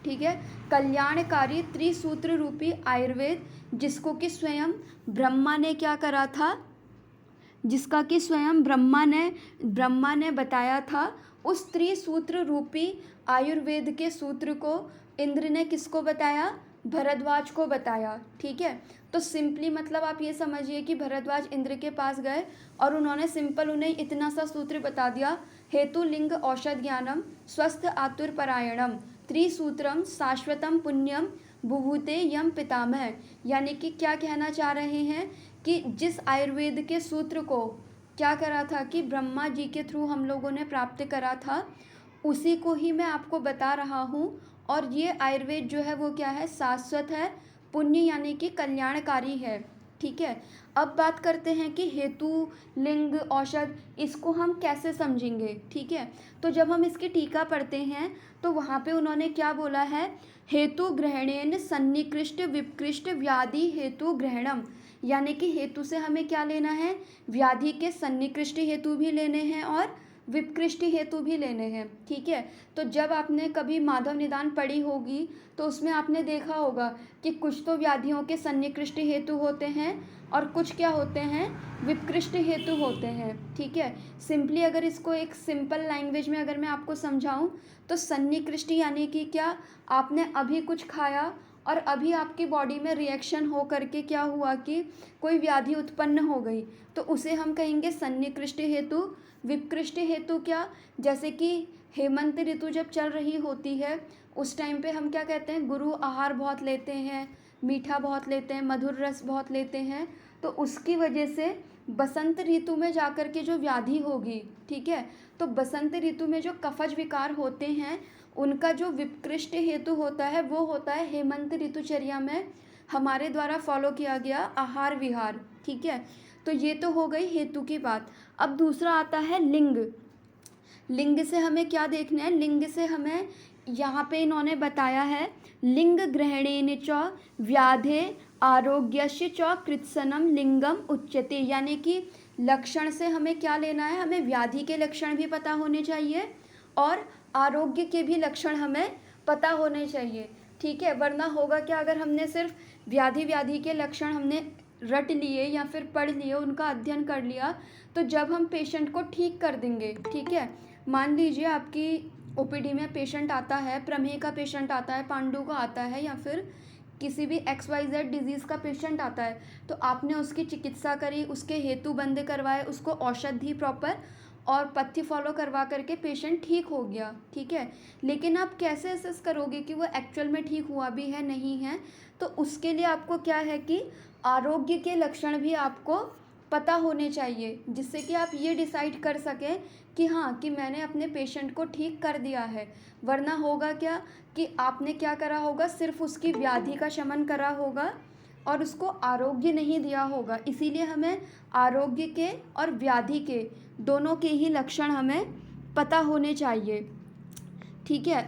ठीक है, कल्याणकारी त्रिसूत्र रूपी आयुर्वेद, जिसको कि स्वयं ब्रह्मा ने क्या करा था, जिसका कि स्वयं ब्रह्मा ने बताया था, उस त्रिसूत्र रूपी आयुर्वेद के सूत्र को इंद्र ने किसको बताया, भरद्वाज को बताया, ठीक है। तो सिंपली मतलब आप ये समझिए कि भरद्वाज इंद्र के पास गए और उन्होंने सिंपल उन्हें इतना सा सूत्र बता दिया, हेतु लिंग औषध ज्ञानम स्वस्थ आतुर परायणम त्रिसूत्रम शाश्वतम पुण्यम बुभूते यम पितामह, यानी कि क्या कहना चाह रहे हैं कि जिस आयुर्वेद के सूत्र को क्या करा था कि ब्रह्मा जी के थ्रू हम लोगों ने प्राप्त करा था, उसी को ही मैं आपको बता रहा हूँ। और ये आयुर्वेद जो है वो क्या है, शाश्वत है, पुण्य यानी कि कल्याणकारी है, ठीक है। अब बात करते हैं कि हेतु लिंग औषध, इसको हम कैसे समझेंगे, ठीक है। तो जब हम इसकी टीका पढ़ते हैं तो वहाँ पे उन्होंने क्या बोला है, हेतु ग्रहणेन सन्निकृष्ट विकृष्ट व्याधि हेतु ग्रहणम, यानी कि हेतु से हमें क्या लेना है, व्याधि के सन्निकृष्ट हेतु भी लेने हैं और विकृष्टि हेतु भी लेने हैं, ठीक है। तो जब आपने कभी माधव निदान पढ़ी होगी तो उसमें आपने देखा होगा कि कुछ तो व्याधियों के सन्निकृष्ट हेतु होते हैं और कुछ क्या होते हैं, विकृष्ट हेतु होते हैं, ठीक है। सिंपली अगर इसको एक सिंपल लैंग्वेज में अगर मैं आपको समझाऊं तो सन्निकृष्ट यानी कि क्या, आपने अभी कुछ खाया और अभी आपकी बॉडी में रिएक्शन हो करके क्या हुआ कि कोई व्याधि उत्पन्न हो गई, तो उसे हम कहेंगे सन्निकृष्ट हेतु। विकृष्ट हेतु क्या, जैसे कि हेमंत ऋतु जब चल रही होती है उस टाइम पे हम क्या कहते हैं, गुरु आहार बहुत लेते हैं, मीठा बहुत लेते हैं, मधुर रस बहुत लेते हैं, तो उसकी वजह से बसंत ऋतु में जाकर के जो व्याधि होगी, ठीक है। तो बसंत ऋतु में जो कफज विकार होते हैं उनका जो विकृष्ट हेतु होता है वो होता है हेमंत ऋतुचर्या में हमारे द्वारा फॉलो किया गया आहार विहार, ठीक है। तो ये तो हो गई हेतु की बात। अब दूसरा आता है लिंग। लिंग से हमें क्या देखना है, लिंग से हमें यहाँ पे इन्होंने बताया है, लिंग ग्रहणेन च व्याधे आरोग्यस्य च कृत्सनम लिंगम उच्यते, यानी कि लक्षण से हमें क्या लेना है, हमें व्याधि के लक्षण भी पता होने चाहिए और आरोग्य के भी लक्षण हमें पता होने चाहिए, ठीक है। वरना होगा क्या, अगर हमने सिर्फ व्याधि के लक्षण हमने रट लिए या फिर पढ़ लिए, उनका अध्ययन कर लिया, तो जब हम पेशेंट को ठीक कर देंगे, ठीक है, मान लीजिए आपकी ओपीडी में पेशेंट आता है, प्रमेह का पेशेंट आता है, पांडु का आता है या फिर किसी भी XYZ डिजीज़ का पेशेंट आता है, तो आपने उसकी चिकित्सा करी, उसके हेतु बंद करवाए, उसको औषध दी प्रॉपर और पथ्य फॉलो करवा करके पेशेंट ठीक हो गया, ठीक है। लेकिन आप कैसे असेस करोगे कि वो एक्चुअल में ठीक हुआ भी है नहीं है, तो उसके लिए आपको क्या है कि आरोग्य के लक्षण भी आपको पता होने चाहिए, जिससे कि आप ये डिसाइड कर सकें कि हाँ, कि मैंने अपने पेशेंट को ठीक कर दिया है। वरना होगा क्या कि आपने क्या करा होगा, सिर्फ उसकी व्याधि का शमन करा होगा और उसको आरोग्य नहीं दिया होगा। इसीलिए हमें आरोग्य के और व्याधि के दोनों के ही लक्षण हमें पता होने चाहिए। ठीक है।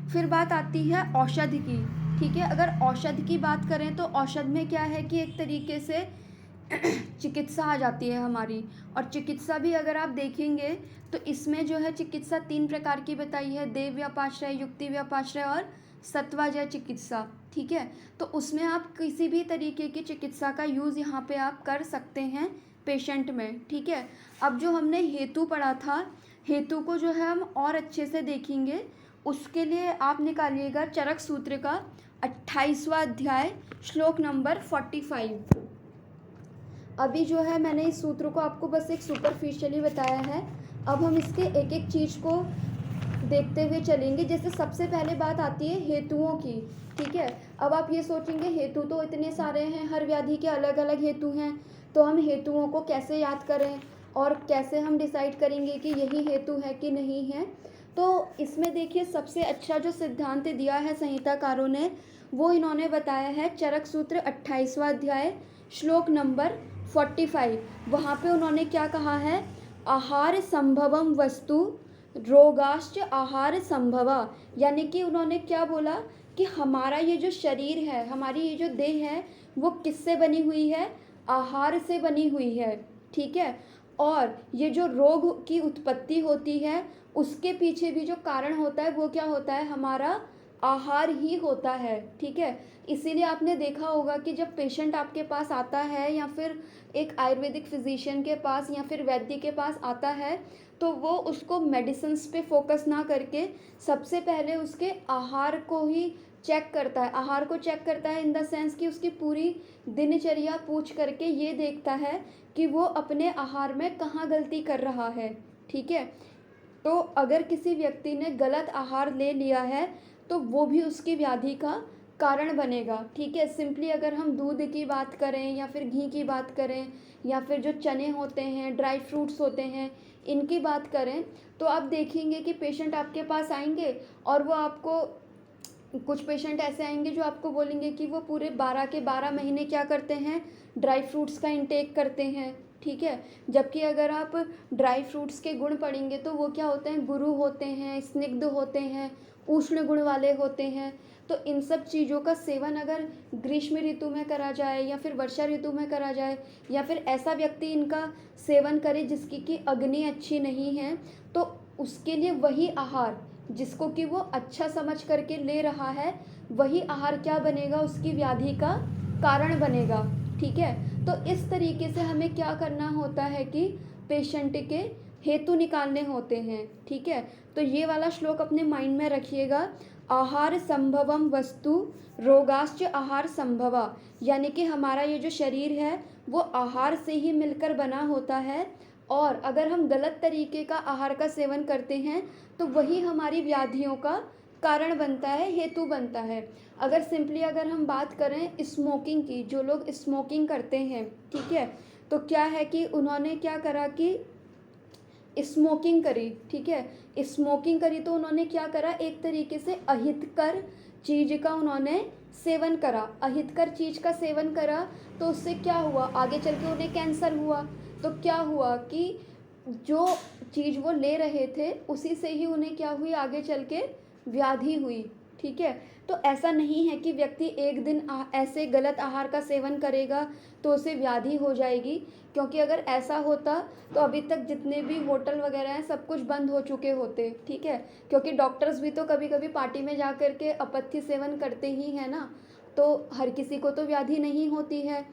फिर बात आती है औषधि की। ठीक है, अगर औषधि की बात करें तो औषध में क्या है कि एक तरीके से चिकित्सा आ जाती है हमारी। और चिकित्सा भी अगर आप देखेंगे तो इसमें जो है चिकित्सा 3 प्रकार की बताई है, देव व्यापाश्रय, युक्ति व्यापाश्रय और सत्वाजय चिकित्सा। ठीक है, तो उसमें आप किसी भी तरीके की चिकित्सा का यूज़ यहाँ पे आप कर सकते हैं पेशेंट में। ठीक है, अब जो हमने हेतु पढ़ा था, हेतु को जो है हम और अच्छे से देखेंगे। उसके लिए आप निकालिएगा चरक सूत्र का 28वां अध्याय, श्लोक नंबर 45। अभी जो है मैंने इस सूत्र को आपको बस एक सुपरफिशियली बताया है। अब हम इसके एक एक चीज़ को देखते हुए चलेंगे। जैसे सबसे पहले बात आती है हेतुओं की। ठीक है, अब आप ये सोचेंगे हेतु तो इतने सारे हैं, हर व्याधि के अलग अलग हेतु हैं, तो हम हेतुओं को कैसे याद करें और कैसे हम डिसाइड करेंगे कि यही हेतु है कि नहीं है। तो इसमें देखिए सबसे अच्छा जो सिद्धांत दिया है संहिताकारों ने, वो इन्होंने बताया है चरक सूत्र 28वां अध्याय, श्लोक नंबर 45। वहाँ पे उन्होंने क्या कहा है, आहार संभवम वस्तु रोगाश्च आहार संभवा। यानी कि उन्होंने क्या बोला कि हमारा ये जो शरीर है, हमारी ये जो देह है, वो किससे बनी हुई है, आहार से बनी हुई है। ठीक है, और ये जो रोग की उत्पत्ति होती है उसके पीछे भी जो कारण होता है वो क्या होता है, हमारा आहार ही होता है। ठीक है, इसीलिए आपने देखा होगा कि जब पेशेंट आपके पास आता है या फिर एक आयुर्वेदिक फिजिशियन के पास या फिर वैद्य के पास आता है, तो वो उसको मेडिसिन्स पे फोकस ना करके सबसे पहले उसके आहार को ही चेक करता है। आहार को चेक करता है इन द सेंस कि उसकी पूरी दिनचर्या पूछ करके ये देखता है कि वो अपने आहार में कहाँ गलती कर रहा है। ठीक है, तो अगर किसी व्यक्ति ने गलत आहार ले लिया है तो वो भी उसकी व्याधि का कारण बनेगा। ठीक है, सिंपली अगर हम दूध की बात करें या फिर घी की बात करें या फिर जो चने होते हैं, ड्राई फ्रूट्स होते हैं, इनकी बात करें, तो आप देखेंगे कि पेशेंट आपके पास आएंगे और वो आपको, कुछ पेशेंट ऐसे आएंगे जो आपको बोलेंगे कि वो पूरे 12 के 12 महीने क्या करते हैं, ड्राई फ्रूट्स का इंटेक करते हैं। ठीक है, जबकि अगर आप ड्राई फ्रूट्स के गुण पढ़ेंगे तो वो क्या होते हैं, गुरु होते हैं, स्निग्ध होते हैं, उष्ण गुण वाले होते हैं। तो इन सब चीज़ों का सेवन अगर ग्रीष्म ऋतु में करा जाए या फिर वर्षा ऋतु में करा जाए या फिर ऐसा व्यक्ति इनका सेवन करे जिसकी कि अग्नि अच्छी नहीं है, तो उसके लिए वही आहार जिसको कि वो अच्छा समझ करके ले रहा है, वही आहार क्या बनेगा, उसकी व्याधि का कारण बनेगा। ठीक है, तो इस तरीके से हमें क्या करना होता है कि पेशेंट के हेतु निकालने होते हैं। ठीक है, तो ये वाला श्लोक अपने माइंड में रखिएगा, आहार संभवम वस्तु रोगाश्च आहार संभवा। यानी कि हमारा ये जो शरीर है वो आहार से ही मिलकर बना होता है, और अगर हम गलत तरीके का आहार का सेवन करते हैं तो वही हमारी व्याधियों का कारण बनता है, हेतु बनता है। अगर सिंपली अगर हम बात करें स्मोकिंग की, जो लोग स्मोकिंग करते हैं, ठीक है, तो क्या है कि उन्होंने क्या करा कि स्मोकिंग करी। ठीक है, स्मोकिंग करी तो उन्होंने क्या करा, एक तरीके से अहितकर चीज़ का उन्होंने सेवन करा। अहितकर चीज़ का सेवन करा तो उससे क्या हुआ, आगे चल के उन्हें कैंसर हुआ। तो क्या हुआ कि जो चीज़ वो ले रहे थे उसी से ही उन्हें क्या हुई, आगे चल के व्याधि हुई। ठीक है, तो ऐसा नहीं है कि व्यक्ति एक दिन ऐसे गलत आहार का सेवन करेगा तो उसे व्याधि हो जाएगी, क्योंकि अगर ऐसा होता तो अभी तक जितने भी होटल वगैरह हैं सब कुछ बंद हो चुके होते। ठीक है, क्योंकि डॉक्टर्स भी तो कभी कभी पार्टी में जा कर के अपथ्य सेवन करते ही हैं ना, तो हर किसी को तो व्याधि नहीं होती है।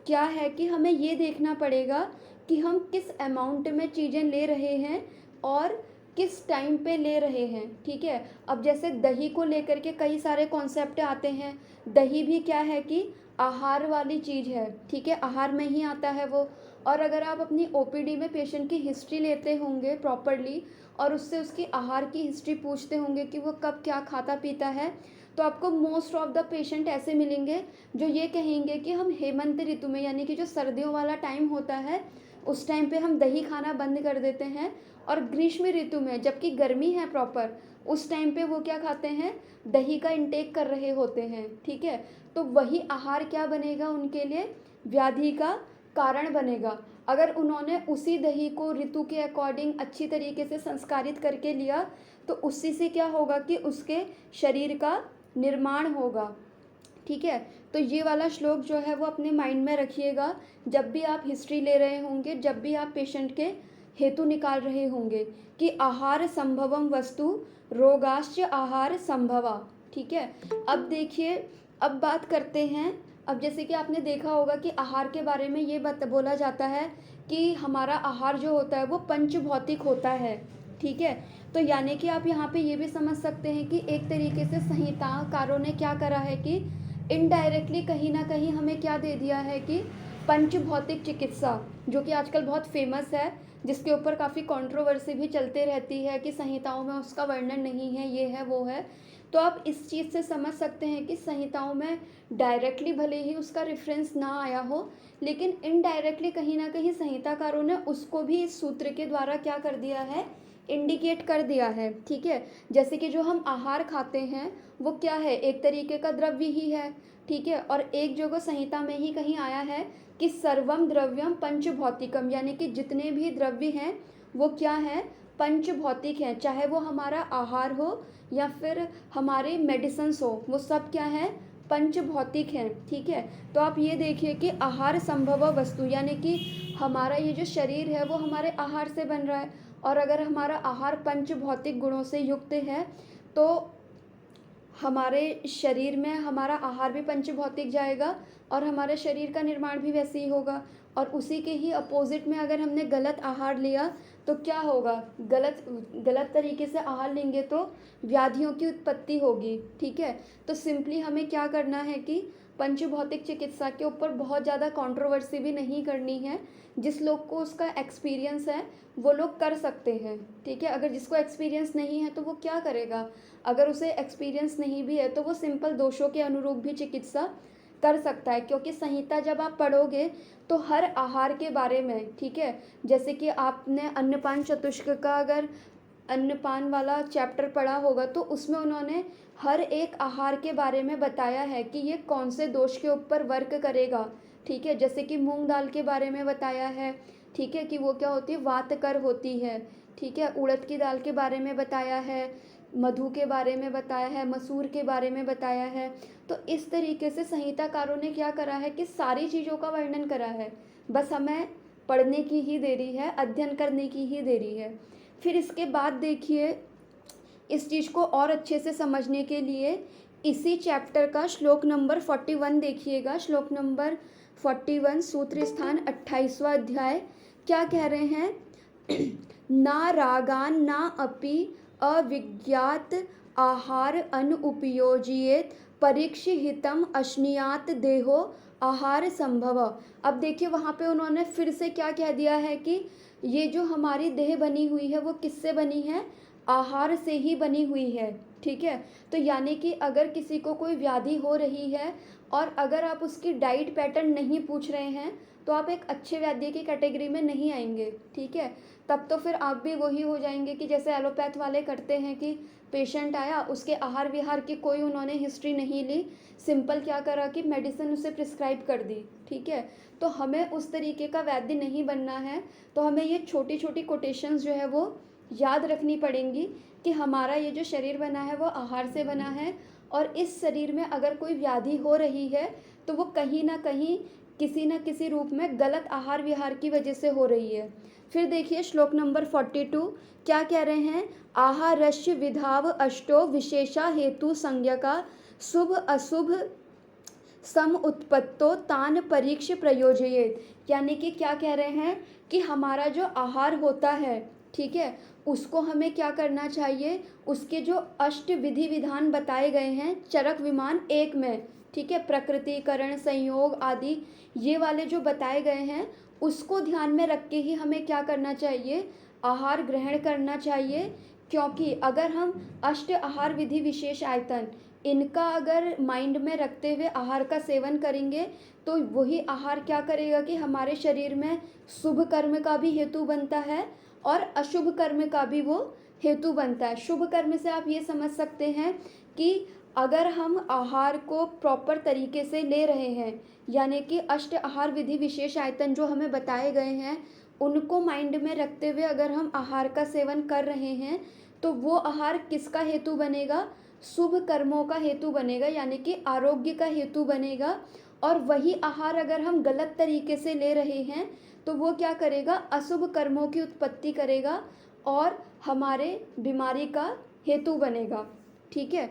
क्या है कि हमें ये देखना पड़ेगा कि हम किस अमाउंट में चीज़ें ले रहे हैं और किस टाइम पे ले रहे हैं। ठीक है, अब जैसे दही को लेकर के कई सारे कॉन्सेप्ट आते हैं। दही भी क्या है कि आहार वाली चीज़ है। ठीक है, आहार में ही आता है वो। और अगर आप अपनी ओपीडी में पेशेंट की हिस्ट्री लेते होंगे प्रॉपरली और उससे उसकी आहार की हिस्ट्री पूछते होंगे कि वो कब क्या खाता पीता है, तो आपको मोस्ट ऑफ द पेशेंट ऐसे मिलेंगे जो ये कहेंगे कि हम हेमंत ऋतु में, यानी कि जो सर्दियों वाला टाइम होता है उस टाइम पे हम दही खाना बंद कर देते हैं, और ग्रीष्म ऋतु में जबकि गर्मी है प्रॉपर उस टाइम पे वो क्या खाते हैं, दही का इंटेक कर रहे होते हैं। ठीक है, तो वही आहार क्या बनेगा उनके लिए, व्याधि का कारण बनेगा। अगर उन्होंने उसी दही को ऋतु के अकॉर्डिंग अच्छी तरीके से संस्कारित करके लिया तो उसी से क्या होगा कि उसके शरीर का निर्माण होगा। ठीक है, तो ये वाला श्लोक जो है वो अपने माइंड में रखिएगा जब भी आप हिस्ट्री ले रहे होंगे, जब भी आप पेशेंट के हेतु निकाल रहे होंगे कि आहार संभवम वस्तु रोगाश्च आहार संभवा। ठीक है, अब देखिए, अब बात करते हैं। अब जैसे कि आपने देखा होगा कि आहार के बारे में ये बोला जाता है कि हमारा आहार जो होता है वो पंचभौतिक होता है। ठीक है, तो यानी कि आप यहाँ पे ये भी समझ सकते हैं कि एक तरीके से संहिताकारों ने क्या करा है कि इनडायरेक्टली कहीं ना कहीं हमें क्या दे दिया है कि पंचभौतिक चिकित्सा, जो कि आजकल बहुत फेमस है, जिसके ऊपर काफ़ी कंट्रोवर्सी भी चलते रहती है कि संहिताओं में उसका वर्णन नहीं है, ये है वो है। तो आप इस चीज़ से समझ सकते हैं कि संहिताओं में डायरेक्टली भले ही उसका रेफरेंस ना आया हो, लेकिन इनडायरेक्टली कहीं ना कहीं संहिताकारों ने उसको भी इस सूत्र के द्वारा क्या कर दिया है, इंडिकेट कर दिया है। ठीक है, जैसे कि जो हम आहार खाते हैं वो क्या है, एक तरीके का द्रव्य ही है। ठीक है, और एक जगह संहिता में ही कहीं आया है कि सर्वम द्रव्यम पंचभौतिकम, यानी कि जितने भी द्रव्य हैं वो क्या है, पंचभौतिक हैं। चाहे वो हमारा आहार हो या फिर हमारे मेडिसिन्स हो, वो सब क्या है, पंचभौतिक हैं। ठीक है, तो आप ये देखिए कि आहार संभव वस्तु, यानी कि हमारा ये जो शरीर है वो हमारे आहार से बन रहा है, और अगर हमारा आहार पंचभौतिक गुणों से युक्त है तो हमारे शरीर में हमारा आहार भी पंचभौतिक जाएगा और हमारे शरीर का निर्माण भी वैसे ही होगा। और उसी के ही अपोजिट में अगर हमने गलत आहार लिया तो क्या होगा, गलत तरीके से आहार लेंगे तो व्याधियों की उत्पत्ति होगी। ठीक है, तो सिंपली हमें क्या करना है कि पंचभौतिक चिकित्सा के ऊपर बहुत ज़्यादा कंट्रोवर्सी भी नहीं करनी है। जिस लोग को उसका एक्सपीरियंस है वो लोग कर सकते हैं। ठीक है, अगर जिसको एक्सपीरियंस नहीं है तो वो क्या करेगा, अगर उसे एक्सपीरियंस नहीं भी है तो वो सिंपल दोषों के अनुरूप भी चिकित्सा कर सकता है। क्योंकि संहिता जब आप पढ़ोगे तो हर आहार के बारे में, ठीक है, जैसे कि आपने अन्नपान चतुष्क का अगर अन्नपान वाला चैप्टर पढ़ा होगा तो उसमें उन्होंने हर एक आहार के बारे में बताया है कि ये कौन से दोष के ऊपर वर्क करेगा। ठीक है, जैसे कि मूंग दाल के बारे में बताया है, ठीक है, कि वो क्या होती है, वातकर होती है। ठीक है, उड़द की दाल के बारे में बताया है, मधु के बारे में बताया है, मसूर के बारे में बताया है। तो इस तरीके से संहिताकारों ने क्या करा है कि सारी चीज़ों का वर्णन करा है, बस हमें पढ़ने की ही देरी है, अध्ययन करने की ही देरी है। फिर इसके बाद देखिए, इस चीज़ को और अच्छे से समझने के लिए इसी चैप्टर का श्लोक नंबर 41 देखिएगा। श्लोक नंबर 41 सूत्र स्थान 28वां अध्याय क्या कह रहे हैं, ना रागान ना अपि अविज्ञात आहार अनुपयोजियेत परीक्ष हितम अश्नियात देहो आहार संभव। अब देखिए वहाँ पे उन्होंने फिर से क्या कह दिया है कि ये जो हमारी देह बनी हुई है वो किससे बनी है, आहार से ही बनी हुई है। ठीक है, तो यानी कि अगर किसी को कोई व्याधि हो रही है और अगर आप उसकी डाइट पैटर्न नहीं पूछ रहे हैं तो आप एक अच्छे वैद्य की कैटेगरी में नहीं आएंगे। ठीक है, तब तो फिर आप भी वही हो जाएंगे कि जैसे एलोपैथ वाले करते हैं कि पेशेंट आया, उसके आहार विहार की कोई उन्होंने हिस्ट्री नहीं ली, सिंपल क्या करा कि मेडिसिन उसे प्रिस्क्राइब कर दी। ठीक है, तो हमें उस तरीके का वैद्य नहीं बनना है। तो हमें ये छोटी छोटी कोटेशंस जो है वो याद रखनी पड़ेंगी कि हमारा ये जो शरीर बना है वो आहार से बना है, और इस शरीर में अगर कोई व्याधि हो रही है तो वो कहीं ना कहीं किसी न किसी रूप में गलत आहार विहार की वजह से हो रही है। फिर देखिए श्लोक नंबर 42 क्या कह रहे हैं, आहारस्य विधाव अष्टो विशेषा हेतु संज्ञका शुभ अशुभ सम उत्पत्तो तान परीक्ष प्रयोजयेत। यानी कि क्या कह रहे हैं कि हमारा जो आहार होता है, ठीक है, उसको हमें क्या करना चाहिए, उसके जो अष्ट विधि विधान बताए गए हैं चरक विमान 1 में, ठीक है, प्रकृति करण संयोग आदि ये वाले जो बताए गए हैं उसको ध्यान में रख के ही हमें क्या करना चाहिए, आहार ग्रहण करना चाहिए। क्योंकि अगर हम अष्ट आहार विधि विशेष आयतन इनका अगर माइंड में रखते हुए आहार का सेवन करेंगे तो वही आहार क्या करेगा कि हमारे शरीर में शुभ कर्म का भी हेतु बनता है और अशुभ कर्म का भी वो हेतु बनता है। शुभ कर्म से आप ये समझ सकते हैं कि अगर हम आहार को प्रॉपर तरीके से ले रहे हैं, यानी कि अष्ट आहार विधि विशेष आयतन जो हमें बताए गए हैं उनको माइंड में रखते हुए अगर हम आहार का सेवन कर रहे हैं तो वो आहार किसका हेतु बनेगा? शुभ कर्मों का हेतु बनेगा, यानी कि आरोग्य का हेतु बनेगा। और वही आहार अगर हम गलत तरीके से ले रहे हैं तो वो क्या करेगा? अशुभ कर्मों की उत्पत्ति करेगा और हमारे बीमारी का हेतु बनेगा। ठीक है,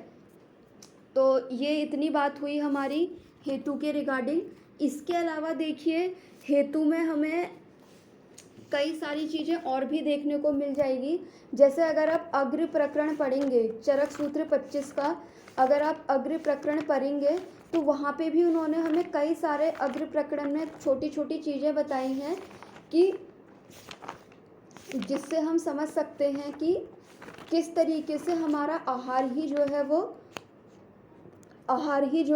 तो ये इतनी बात हुई हमारी हेतु के रिगार्डिंग। इसके अलावा देखिए हेतु में हमें कई सारी चीज़ें और भी देखने को मिल जाएगी। जैसे अगर आप अग्र प्रकरण पढ़ेंगे चरक सूत्र 25 का, अगर आप अग्र प्रकरण पढ़ेंगे तो वहाँ पे भी उन्होंने हमें कई सारे अग्र प्रकरण में छोटी छोटी चीज़ें बताई हैं कि जिससे हम समझ सकते हैं कि किस तरीके से हमारा आहार ही जो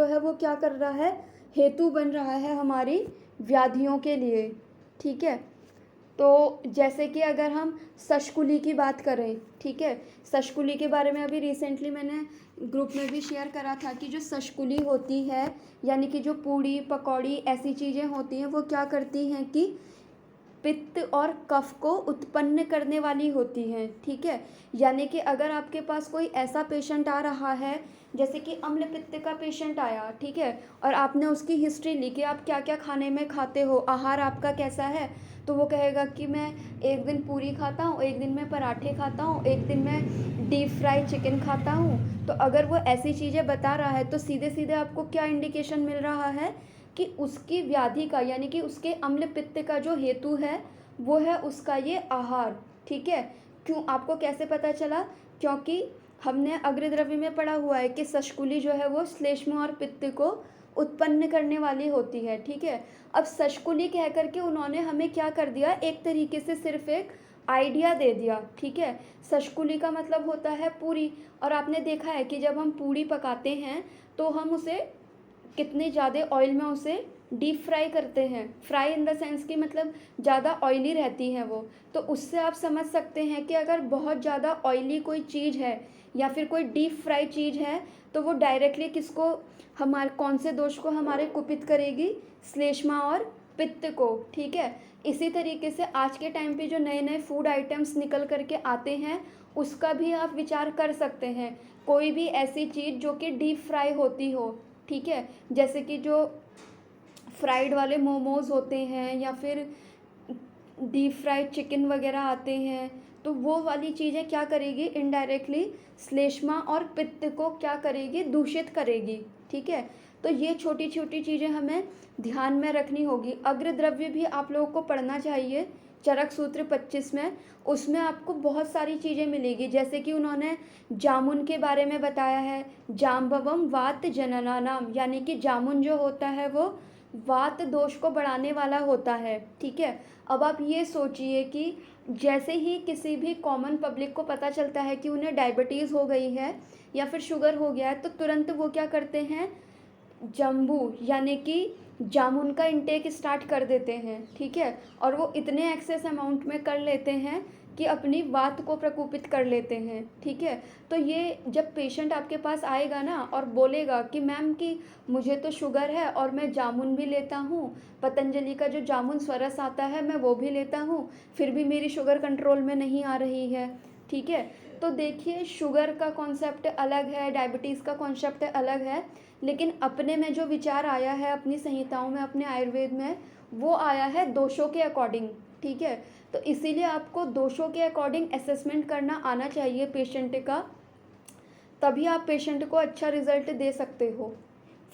है वो क्या कर रहा है? हेतु बन रहा है हमारी व्याधियों के लिए। ठीक है, तो जैसे कि अगर हम शशकुली की बात करें, ठीक है, शशकुली के बारे में अभी रिसेंटली मैंने ग्रुप में भी शेयर करा था कि जो शशकुली होती है, यानी कि जो पूड़ी पकौड़ी ऐसी चीज़ें होती हैं वो क्या करती हैं कि पित्त और कफ को उत्पन्न करने वाली होती हैं। ठीक है, यानी कि अगर आपके पास कोई ऐसा पेशेंट आ रहा है, जैसे कि अम्ल पित्त का पेशेंट आया, ठीक है, और आपने उसकी हिस्ट्री ली कि आप क्या क्या खाने में खाते हो, आहार आपका कैसा है, तो वो कहेगा कि मैं एक दिन पूरी खाता हूँ, एक दिन मैं पराठे खाता हूँ, एक दिन मैं डीप फ्राई चिकन खाता हूँ। तो अगर वो ऐसी चीज़ें बता रहा है तो सीधे सीधे आपको क्या इंडिकेशन मिल रहा है कि उसकी व्याधि का, यानी कि उसके अम्ल पित्त का जो हेतु है वो है उसका ये आहार। ठीक है, क्यों? आपको कैसे पता चला? क्योंकि हमने अग्रद्रव्य में पढ़ा हुआ है कि शशकुली जो है वो श्लेष्म और पित्त को उत्पन्न करने वाली होती है। ठीक है, अब शशकुली कह करके उन्होंने हमें क्या कर दिया? एक तरीके से सिर्फ एक आइडिया दे दिया। ठीक है, शशकुली का मतलब होता है पूरी, और आपने देखा है कि जब हम पूरी पकाते हैं तो हम उसे कितने ज़्यादा ऑयल में उसे डीप फ्राई करते हैं। फ्राई इन द सेंस कि मतलब ज़्यादा ऑयली रहती हैं वो। तो उससे आप समझ सकते हैं कि अगर बहुत ज़्यादा ऑयली कोई चीज़ है या फिर कोई डीप फ्राई चीज़ है तो वो डायरेक्टली किसको, हमारे कौन से दोष को हमारे कुपित करेगी? श्लेष्मा और पित्त को। ठीक है, इसी तरीके से आज के टाइम पे जो नए नए फूड आइटम्स निकल करके आते हैं उसका भी आप विचार कर सकते हैं। कोई भी ऐसी चीज़ जो कि डीप फ्राई होती हो, ठीक है, जैसे कि जो फ्राइड वाले मोमोज़ होते हैं या फिर डीप फ्राइड चिकन वगैरह आते हैं, तो वो वाली चीज़ें क्या करेगी? इनडायरेक्टली श्लेष्मा और पित्त को क्या करेगी? दूषित करेगी। ठीक है, तो ये छोटी छोटी चीज़ें हमें ध्यान में रखनी होगी। अग्रद्रव्य भी आप लोगों को पढ़ना चाहिए चरक सूत्र 25 में। उसमें आपको बहुत सारी चीज़ें मिलेगी, जैसे कि उन्होंने जामुन के बारे में बताया है, जाम्बवम वात जननानाम, यानी कि जामुन जो होता है वो वात दोष को बढ़ाने वाला होता है। ठीक है, अब आप ये सोचिए कि जैसे ही किसी भी कॉमन पब्लिक को पता चलता है कि उन्हें डायबिटीज़ हो गई है या फिर शुगर हो गया है तो तुरंत वो क्या करते हैं? जम्बू यानी कि जामुन का इंटेक स्टार्ट कर देते हैं। ठीक है, और वो इतने एक्सेस अमाउंट में कर लेते हैं कि अपनी वात को प्रकोपित कर लेते हैं। ठीक है, तो ये जब पेशेंट आपके पास आएगा ना और बोलेगा कि मैम कि मुझे तो शुगर है और मैं जामुन भी लेता हूँ, पतंजलि का जो जामुन स्वरस आता है मैं वो भी लेता हूँ, फिर भी मेरी शुगर कंट्रोल में नहीं आ रही है। ठीक है, तो देखिए शुगर का कॉन्सेप्ट अलग है, डायबिटीज़ का कॉन्सेप्ट अलग है, लेकिन अपने में जो विचार आया है अपनी संहिताओं में, अपने आयुर्वेद में, वो आया है दोषों के अकॉर्डिंग। ठीक है, तो इसीलिए आपको दोषों के अकॉर्डिंग असेसमेंट करना आना चाहिए पेशेंट का, तभी आप पेशेंट को अच्छा रिजल्ट दे सकते हो।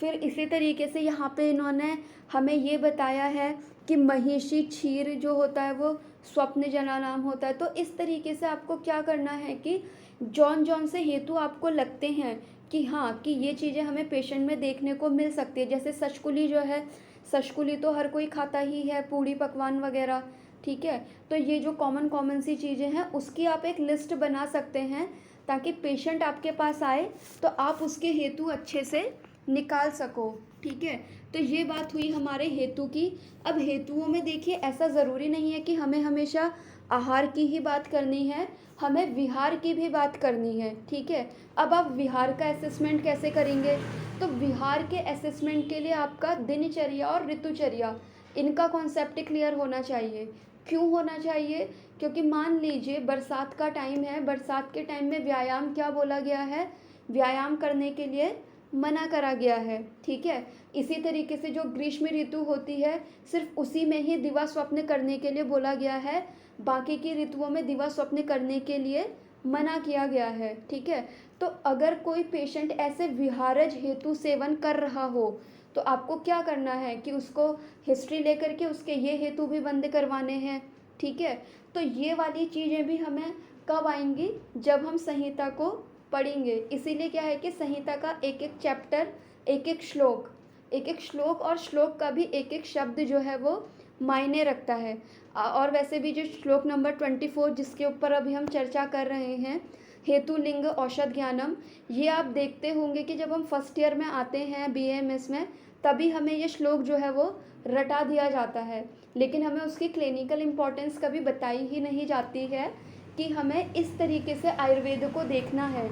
फिर इसी तरीके से यहाँ पे इन्होंने हमें ये बताया है कि महिषी क्षीर जो होता है वो स्वप्न जना नाम होता है। तो इस तरीके से आपको क्या करना है कि जौन जौन से हेतु आपको लगते हैं कि हाँ कि ये चीज़ें हमें पेशेंट में देखने को मिल सकती है, जैसे शशकुली जो है, शशकुली तो हर कोई खाता ही है, पूड़ी पकवान वगैरह। ठीक है, तो ये जो कॉमन कॉमन सी चीज़ें हैं उसकी आप एक लिस्ट बना सकते हैं ताकि पेशेंट आपके पास आए तो आप उसके हेतु अच्छे से निकाल सको। ठीक है, तो ये बात हुई हमारे हेतु की। अब हेतुओं में देखिए ऐसा ज़रूरी नहीं है कि हमें हमेशा आहार की ही बात करनी है, हमें विहार की भी बात करनी है। ठीक है, अब आप विहार का असेसमेंट कैसे करेंगे? तो विहार के असेसमेंट के लिए आपका दिनचर्या और ऋतुचर्या इनका कॉन्सेप्ट क्लियर होना चाहिए। क्यों होना चाहिए? क्योंकि मान लीजिए बरसात का टाइम है, बरसात के टाइम में व्यायाम क्या बोला गया है? व्यायाम करने के लिए मना करा गया है। ठीक है, इसी तरीके से जो ग्रीष्म ऋतु होती है सिर्फ उसी में ही दिवा स्वप्न करने के लिए बोला गया है, बाकी की ऋतुओं में दिवा स्वप्न करने के लिए मना किया गया है। ठीक है, तो अगर कोई पेशेंट ऐसे विहारज हेतु सेवन कर रहा हो तो आपको क्या करना है कि उसको हिस्ट्री लेकर के उसके ये हेतु भी बंद करवाने हैं। ठीक है, तो ये वाली चीज़ें भी हमें कब आएंगी? जब हम संहिता को पढ़ेंगे। इसीलिए क्या है कि संहिता का एक एक चैप्टर, एक एक श्लोक और श्लोक का भी एक एक शब्द जो है वो मायने रखता है। और वैसे भी जो श्लोक नंबर 24 जिसके ऊपर अभी हम चर्चा कर रहे हैं, हेतु लिंग औषध ज्ञानम, ये आप देखते होंगे कि जब हम फर्स्ट ईयर में आते हैं BAMS में, तभी हमें ये श्लोक जो है वो रटा दिया जाता है, लेकिन हमें उसकी क्लिनिकल इम्पोर्टेंस कभी बताई ही नहीं जाती है कि हमें इस तरीके से आयुर्वेद को देखना है।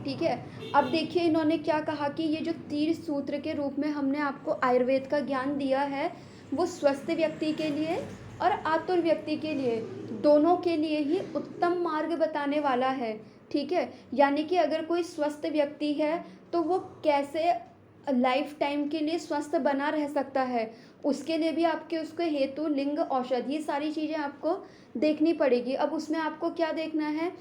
ठीक है, अब देखिए इन्होंने क्या कहा कि ये जो 30 सूत्र के रूप में हमने आपको आयुर्वेद का ज्ञान दिया है वो स्वस्थ व्यक्ति के लिए और आतुर व्यक्ति के लिए, दोनों के लिए ही उत्तम मार्ग बताने वाला है। ठीक है, यानी कि अगर कोई स्वस्थ व्यक्ति है तो वो कैसे लाइफ टाइम के लिए स्वस्थ बना रह सकता है, उसके लिए भी आपके उसके हेतु लिंग औषध ये सारी चीज़ें आपको देखनी पड़ेगी। अब उसमें आपको क्या देखना है?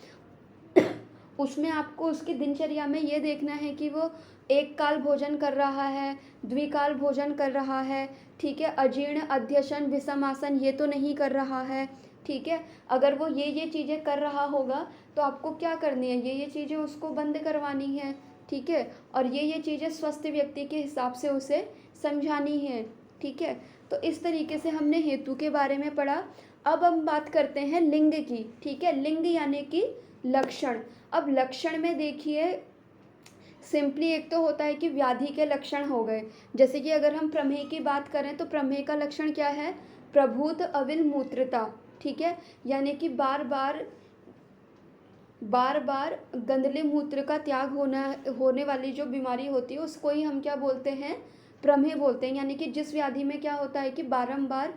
उसमें आपको उसकी दिनचर्या में ये देखना है कि वो एक काल भोजन कर रहा है, द्विकाल भोजन कर रहा है। ठीक है, अजीर्ण, अध्यशन, विषमासन ये तो नहीं कर रहा है। ठीक है, अगर वो ये चीज़ें कर रहा होगा तो आपको क्या करनी है? ये चीज़ें उसको बंद करवानी है। ठीक है, और ये चीज़ें स्वस्थ व्यक्ति के हिसाब से उसे समझानी है। ठीक है, तो इस तरीके से हमने हेतु के बारे में पढ़ा। अब हम बात करते हैं लिंग की। ठीक है, लिंग यानी कि लक्षण। अब लक्षण में देखिए सिंपली एक तो होता है कि व्याधि के लक्षण हो गए, जैसे कि अगर हम प्रमेह की बात करें तो प्रमेह का लक्षण क्या है? प्रभूत अविल मूत्रता। ठीक है, यानी कि बार बार गंदले मूत्र का त्याग होने वाली जो बीमारी होती है उसको ही हम क्या बोलते हैं? प्रमेह बोलते हैं। यानी कि जिस व्याधि में क्या होता है कि बारंबार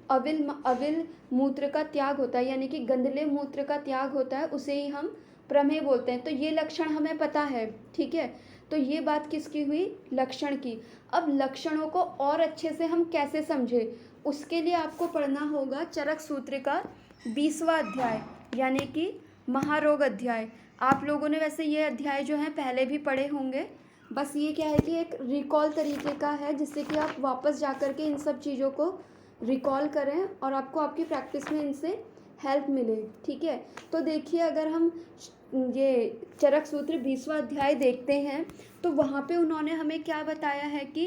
अविल मूत्र का त्याग होता है, यानी कि गंदले मूत्र का त्याग होता है, उसे ही हम प्रमेह बोलते हैं। तो ये लक्षण हमें पता है। ठीक है, तो ये बात किसकी हुई? लक्षण की। अब लक्षणों को और अच्छे से हम कैसे समझे, उसके लिए आपको पढ़ना होगा चरक सूत्र का 20वां अध्याय, यानी कि महारोग अध्याय। आप लोगों ने वैसे ये अध्याय जो है पहले भी पढ़े होंगे, बस ये क्या है कि एक रिकॉल तरीके का है जिससे कि आप वापस जा कर के इन सब चीज़ों को रिकॉल करें और आपको आपकी प्रैक्टिस में इनसे हेल्प मिले। ठीक है, तो देखिए अगर हम ये चरक सूत्र 20वां अध्याय देखते हैं तो वहाँ पे उन्होंने हमें क्या बताया है कि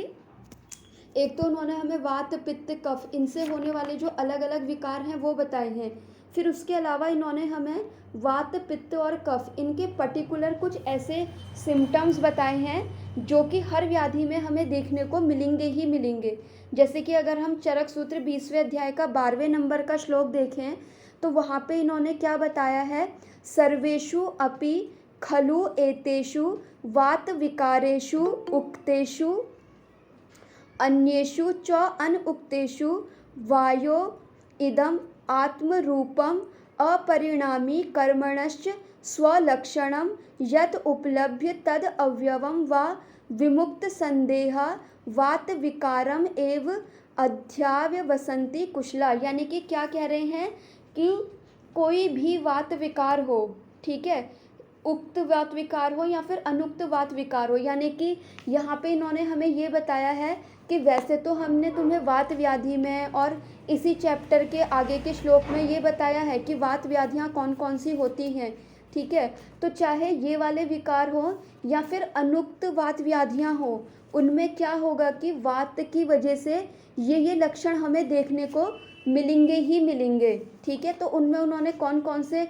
एक तो उन्होंने हमें वात, पित्त, कफ इनसे होने वाले जो अलग अलग विकार हैं वो बताए हैं। फिर उसके अलावा इन्होंने हमें वात, पित्त और कफ इनके पर्टिकुलर कुछ ऐसे सिम्टम्स बताए हैं जो कि हर व्याधि में हमें देखने को मिलेंगे ही मिलेंगे। जैसे कि अगर हम चरक सूत्र 20वें अध्याय का 12वें नंबर का श्लोक देखें तो वहाँ पे इन्होंने क्या बताया है? सर्वेषु अपि खलु एतेषु वात विकारेषु उक्तेषु अन्येषु च अनुक्तेषु वायो इदम आत्मरूपम अपरिणामी कर्मणश्च स्वलक्षणम यत् उपलभ्य तद अवयवम वा विमुक्त संदेह वात विकारम एव अध्यावसंति कुशला। यानी कि क्या कह रहे हैं कि कोई भी वात विकार हो, ठीक है, उक्त वात विकार हो या फिर अनुक्त वात विकार हो, यानी कि यहाँ पे इन्होंने हमें ये बताया है कि वैसे तो हमने तुम्हें वात व्याधि में और इसी चैप्टर के आगे के श्लोक में ये बताया है कि वात व्याधियाँ कौन कौन सी होती हैं। ठीक है, तो चाहे ये वाले विकार हो या फिर अनुक्त वात व्याधियाँ हो, उनमें क्या होगा कि वात की वजह से ये लक्षण हमें देखने को मिलेंगे ही मिलेंगे। ठीक है, तो उनमें उन्होंने कौन कौन से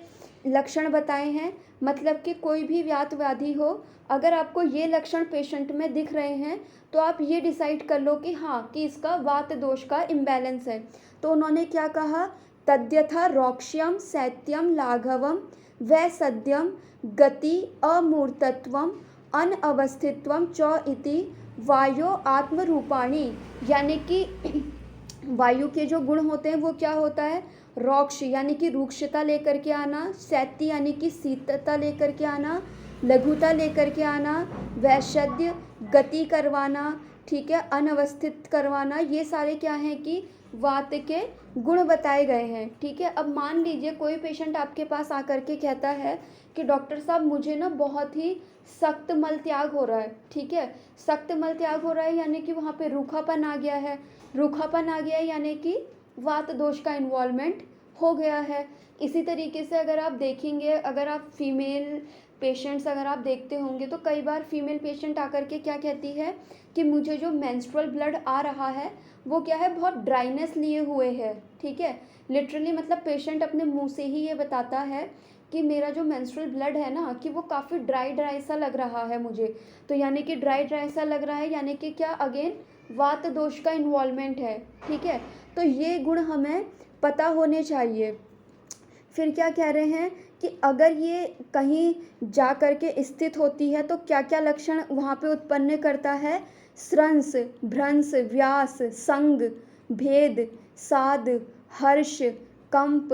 लक्षण बताए हैं? मतलब कि कोई भी व्याध व्याधि हो, अगर आपको ये लक्षण पेशेंट में दिख रहे हैं तो आप ये डिसाइड कर लो कि हाँ कि इसका वात दोष का इम्बैलेंस है। तो उन्होंने क्या कहा, तद्यथा रौक्ष्यम शैत्यम लाघवम वैसद्यम गति अमूर्तत्वम अनअवस्थित्वम च इति वायो आत्मरूपाणी, यानी कि वायु के जो गुण होते हैं वो क्या होता है, रौक्ष यानी कि रूक्षता लेकर के आना, शैत्य यानी कि शीतलता लेकर के आना, लघुता लेकर के आना, वैशद्य गति करवाना, ठीक है, अनवस्थित करवाना, ये सारे क्या हैं कि वात के गुण बताए गए हैं। ठीक है, अब मान लीजिए कोई पेशेंट आपके पास आकर के कहता है कि डॉक्टर साहब मुझे ना बहुत ही सख्त मल त्याग हो रहा है। ठीक है, सख्त मल त्याग हो रहा है यानी कि वहाँ पे रूखापन आ गया है, रूखापन आ गया है यानी कि वात दोष का इन्वॉल्वमेंट हो गया है। इसी तरीके से अगर आप देखेंगे, अगर आप फीमेल पेशेंट्स अगर आप देखते होंगे तो कई बार फीमेल पेशेंट आकर के क्या कहती है कि मुझे जो मेंस्ट्रुअल ब्लड आ रहा है वो क्या है, बहुत ड्राइनेस लिए हुए है। ठीक है, लिटरली मतलब पेशेंट अपने मुंह से ही ये बताता है कि मेरा जो मेंस्ट्रुअल ब्लड है ना कि वो काफ़ी ड्राई ड्राई सा लग रहा है मुझे। तो यानी कि ड्राई ड्राई सा लग रहा है यानी कि क्या, अगेन वात दोष का इन्वॉल्वमेंट है। ठीक है, तो ये गुण हमें पता होने चाहिए। फिर क्या कह रहे हैं कि अगर ये कहीं जा कर के स्थित होती है तो क्या क्या लक्षण वहाँ पे उत्पन्न करता है, स्रंस, भ्रंश, व्यास, संग, भेद, साद, हर्ष, कंप,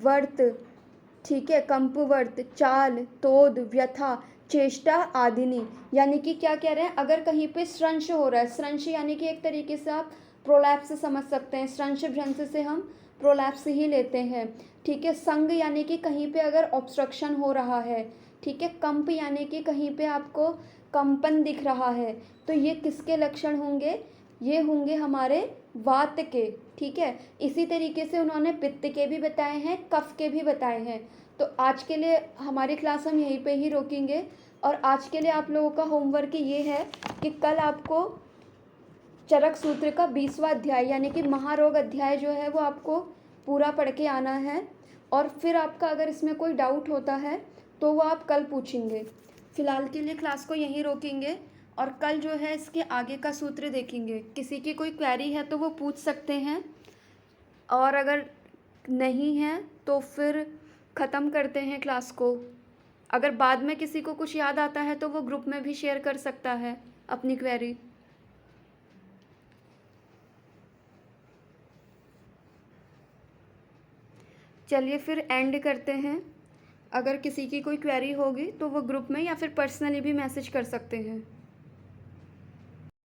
वर्त, ठीक है, कंपवर्त, चाल, तोद, व्यथा, चेष्टा आदिनी। यानी कि क्या कह रहे हैं, अगर कहीं पे स्रंश हो रहा है, स्रंश यानी कि एक तरीके से आप प्रोलैप्स समझ सकते हैं, स्रंश भ्रंश से हम प्रोलैप्स ही लेते हैं। ठीक है, संग यानी कि कहीं पे अगर ऑब्स्ट्रक्शन हो रहा है। ठीक है, कंप यानी कि कहीं पे आपको कंपन दिख रहा है। तो ये किसके लक्षण होंगे, ये होंगे हमारे वात के। ठीक है, इसी तरीके से उन्होंने पित्त के भी बताए हैं, कफ के भी बताए हैं। तो आज के लिए हमारी क्लास हम यहीं पे ही रोकेंगे और आज के लिए आप लोगों का होमवर्क ये है कि कल आपको चरक सूत्र का 20वां अध्याय यानी कि महारोग अध्याय जो है वो आपको पूरा पढ़ के आना है और फिर आपका अगर इसमें कोई डाउट होता है तो वो आप कल पूछेंगे। फ़िलहाल के लिए क्लास को यहीं रोकेंगे और कल जो है इसके आगे का सूत्र देखेंगे। किसी की कोई क्वेरी है तो वो पूछ सकते हैं और अगर नहीं है तो फिर ख़त्म करते हैं क्लास को। अगर बाद में किसी को कुछ याद आता है तो वो ग्रुप में भी शेयर कर सकता है अपनी क्वेरी। चलिए फिर एंड करते हैं। अगर किसी की कोई क्वेरी होगी तो वो ग्रुप में या फिर पर्सनली भी मैसेज कर सकते हैं।